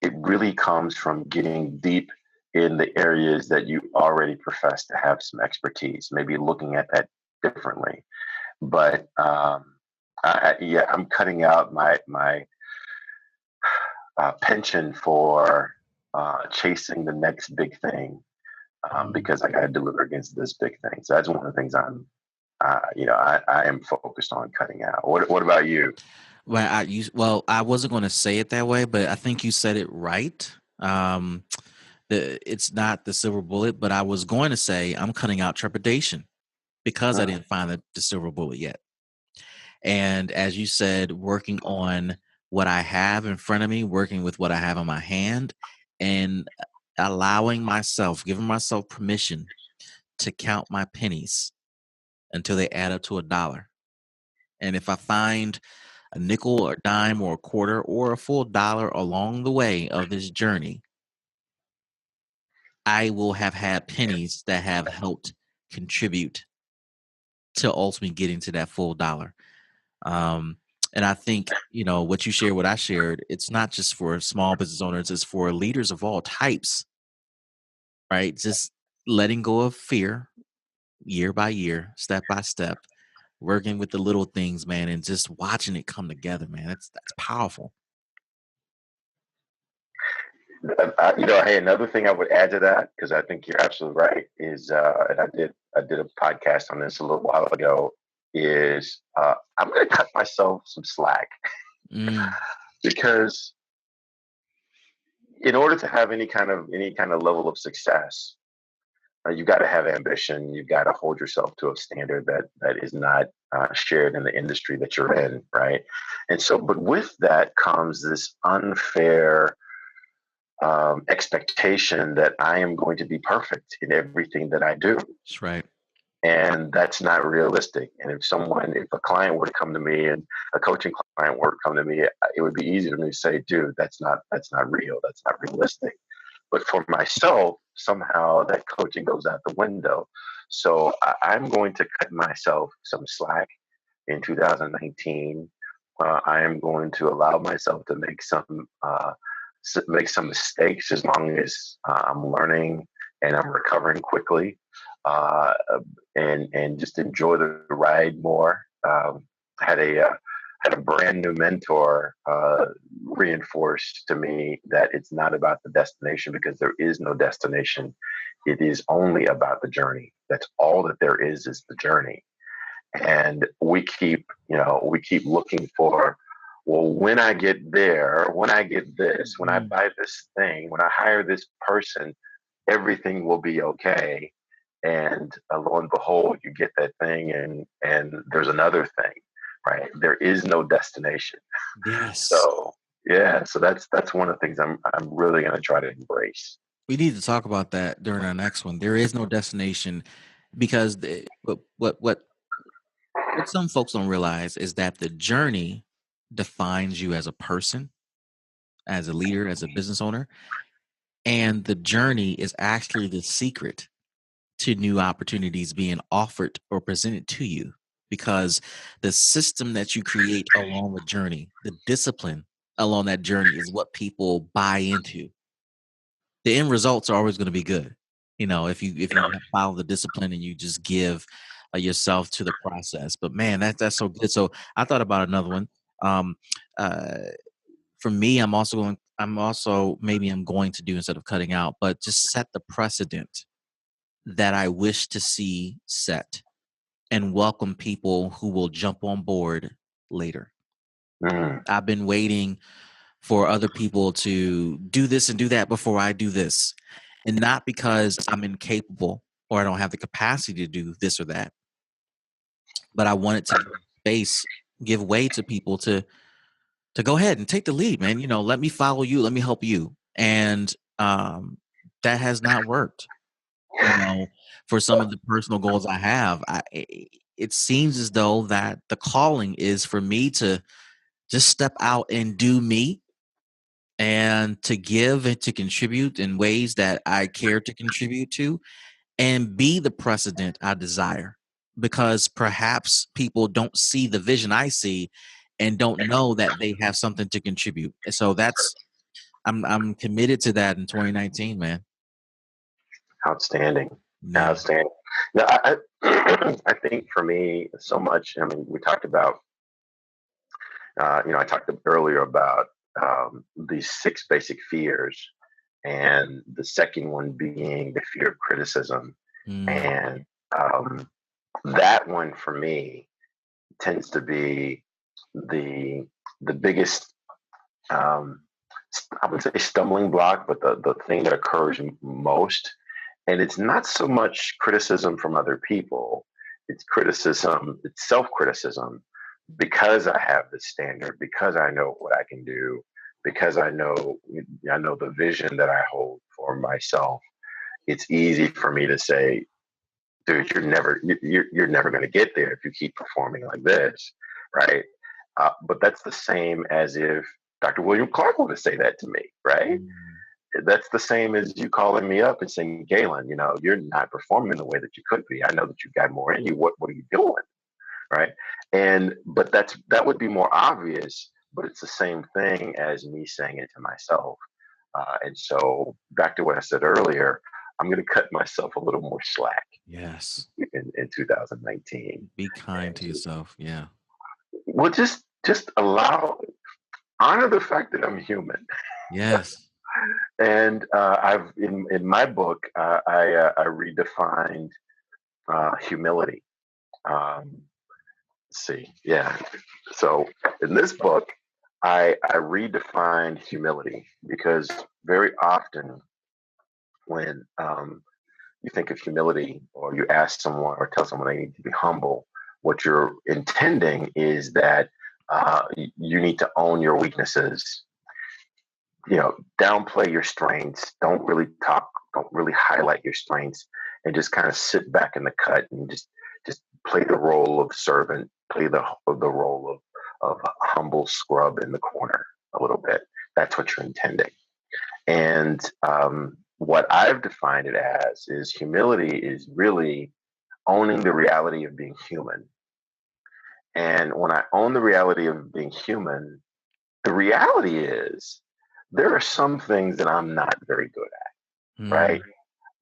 It really comes from getting deep in the areas that you already profess to have some expertise, maybe looking at that differently. But yeah, I'm cutting out my penchant for chasing the next big thing, Mm. because I got to deliver against this big thing. So that's one of the things I am focused on cutting out. What about you? I wasn't going to say it that way, but I think you said it right. Um, it's not the silver bullet, but I was going to say I'm cutting out trepidation because I Mm. didn't find the silver bullet yet. And as you said, working on what I have in front of me, working with what I have in my hand, and allowing myself, giving myself permission to count my pennies until they add up to $1. And if I find a nickel or dime or a quarter or a full dollar along the way of this journey, I will have had pennies that have helped contribute to ultimately getting to that full dollar. Um, and I think, what you share, what I shared, it's not just for small business owners, it's for leaders of all types, right? Just letting go of fear year by year, step by step, working with the little things, man, and just watching it come together, man. That's powerful. Hey, another thing I would add to that, because I think you're absolutely right, is, and I did a podcast on this a little while ago, is I'm going to cut myself some slack Mm, because in order to have any kind of level of success, you got to have ambition. You got to hold yourself to a standard that is not shared in the industry that you're in, right? And so, but with that comes this unfair expectation that I am going to be perfect in everything that I do. that's right. And that's not realistic. And if a client were to come to me, and a coaching client were to come to me, it would be easy for me to say, dude, that's not real. That's not realistic. But for myself, somehow that coaching goes out the window. So I'm going to cut myself some slack in 2019. I am going to allow myself to make some mistakes as long as I'm learning and I'm recovering quickly, uh, and just enjoy the ride more. Had a had a brand new mentor reinforce to me that it's not about the destination, because there is no destination. It is only about the journey. That's all that there is the journey. And we keep looking for, well, when I get there, when I get this, when I buy this thing, when I hire this person, everything will be okay. And lo and behold, you get that thing, and there's another thing, right? There is no destination. Yes. So yeah, so that's one of the things I'm really going to try to embrace. We need to talk about that during our next one. There is no destination, because what some folks don't realize is that the journey defines you as a person, as a leader, as a business owner, and the journey is actually the secret to new opportunities being offered or presented to you, because the system that you create along the journey, the discipline along that journey, is what people buy into. The end results are always going to be good. If you follow the discipline and you just give yourself to the process. But man, that's so good. So I thought about another one. Um, uh, for me, I'm going to do, instead of cutting out, but just set the precedent that I wish to see set, and welcome people who will jump on board later. Mm, I've been waiting for other people to do this and do that before I do this. And not because I'm incapable or I don't have the capacity to do this or that, but I wanted to give way to people to go ahead and take the lead, man. Let me follow you, let me help you. And that has not worked. For some of the personal goals I have, it seems as though that the calling is for me to just step out and do me, and to give and to contribute in ways that I care to contribute to, and be the precedent I desire. Because perhaps people don't see the vision I see and don't know that they have something to contribute. And so I'm committed to that in 2019, man. outstanding, Yeah. outstanding. Now, I think for me, so much. I mean, we talked about. I talked earlier about these six basic fears, and the second one being the fear of criticism. Mm, And that one for me tends to be the biggest, um, I would say, stumbling block, but the thing that occurs most. And it's not so much criticism from other people; it's self criticism, because I have the standard, because I know what I can do, because I know the vision that I hold for myself. It's easy for me to say, dude, you're never going to get there if you keep performing like this, right? But that's the same as if Dr. William Clark were to say that to me, right? mm. That's the same as you calling me up and saying, Galen, you're not performing the way that you could be. I know that you got more in you. What are you doing, right? And but that would be more obvious, but it's the same thing as me saying it to myself. And so back to what I said earlier, I'm going to cut myself a little more slack Yes. in 2019. Be kind to And yourself. Yeah. well, just honor the fact that I'm human. Yes. And I've in my book, I redefined humility. Um, let's see, yeah. So in this book, I redefined humility, because very often when you think of humility, or you ask someone or tell someone they need to be humble, what you're intending is that you need to own your weaknesses, downplay your strengths, don't really highlight your strengths, and just kind of sit back in the cut and just play the role of servant, play the role of a humble scrub in the corner a little bit. That's what you're intending. And what I've defined it as is humility is really owning the reality of being human. And when I own the reality of being human, the reality is there are some things that I'm not very good at, right? Mm,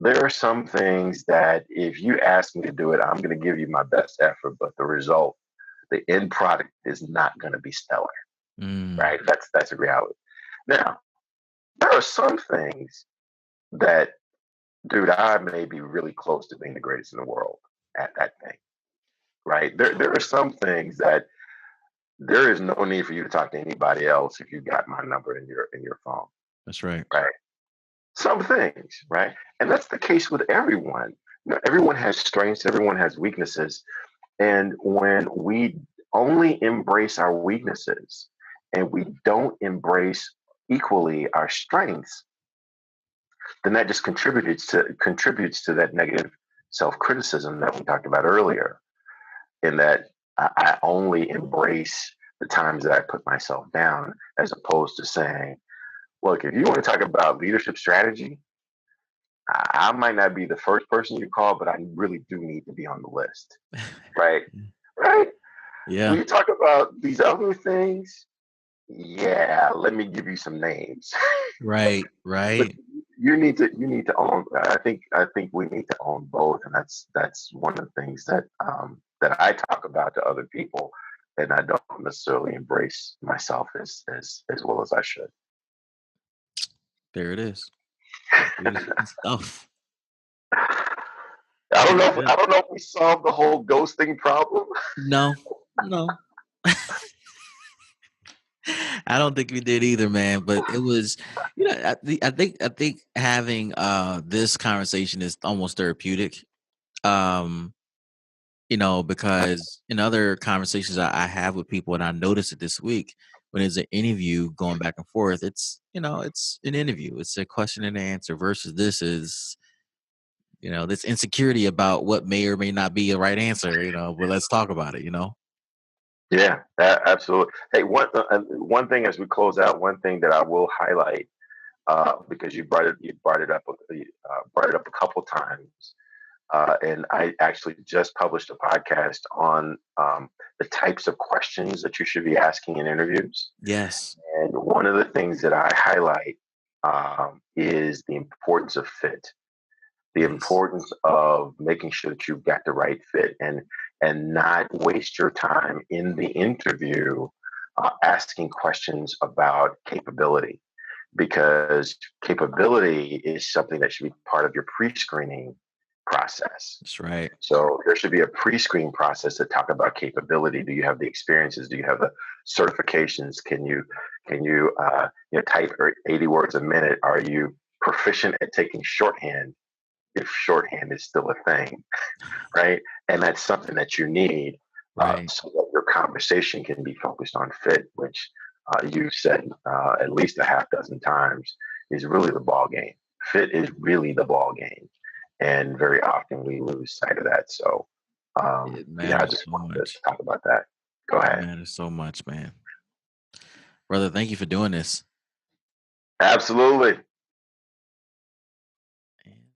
There are some things that if you ask me to do it, I'm going to give you my best effort, but the result, the end product is not going to be stellar, mm, right? That's a reality. Now, there are some things that, dude, I may be really close to being the greatest in the world at that thing, right? There are some things that there is no need for you to talk to anybody else if you got my number in your phone, that's right. right? Some things, right? And that's the case with everyone. You know, everyone has strengths, everyone has weaknesses. And when we only embrace our weaknesses and we don't embrace equally our strengths, then that just contributes to that negative self-criticism that we talked about earlier, in that I only embrace the times that I put myself down, as opposed to saying, look, if you want to talk about leadership strategy, I might not be the first person you call, but I really do need to be on the list. Right. Right. Yeah. When you talk about these other things, yeah, let me give you some names. Right. But Right. you need to own. I think we need to own both, and that's one of the things that I talk about to other people, and I don't necessarily embrace myself as well as I should. There it is. Leadership and stuff. I I don't know. like If, that. I don't know if we solved the whole ghosting problem. No, no. I don't think we did either, man. But it was, I think having this conversation is almost therapeutic. Um, because in other conversations I have with people, and I noticed it this week when it's an interview going back and forth, it's an interview, it's a question and answer versus this is, this insecurity about what may or may not be a right answer, but let's talk about it. Yeah, absolutely. Hey, one thing as we close out, one thing that I will highlight, because brought it up a couple times, and I actually just published a podcast on the types of questions that you should be asking in interviews. Yes. And one of the things that I highlight is the importance of fit, the Yes. importance of making sure that you've got the right fit, and not waste your time in the interview asking questions about capability, because capability is something that should be part of your pre-screening process. That's right. So there should be a pre-screen process to talk about capability. Do you have the experiences? Do you have the certifications? Can you type 80 words a minute? Are you proficient at taking shorthand, if shorthand is still a thing, right? And that's something that you need, Right. so that your conversation can be focused on fit, which you've said at least a half dozen times is really the ball game. Fit is really the ball game, and very often we lose sight of that. So, It yeah, I matters just so wanted to much. talk about that. Go It ahead. matters so much, man. Brother, thank you for doing this. Absolutely.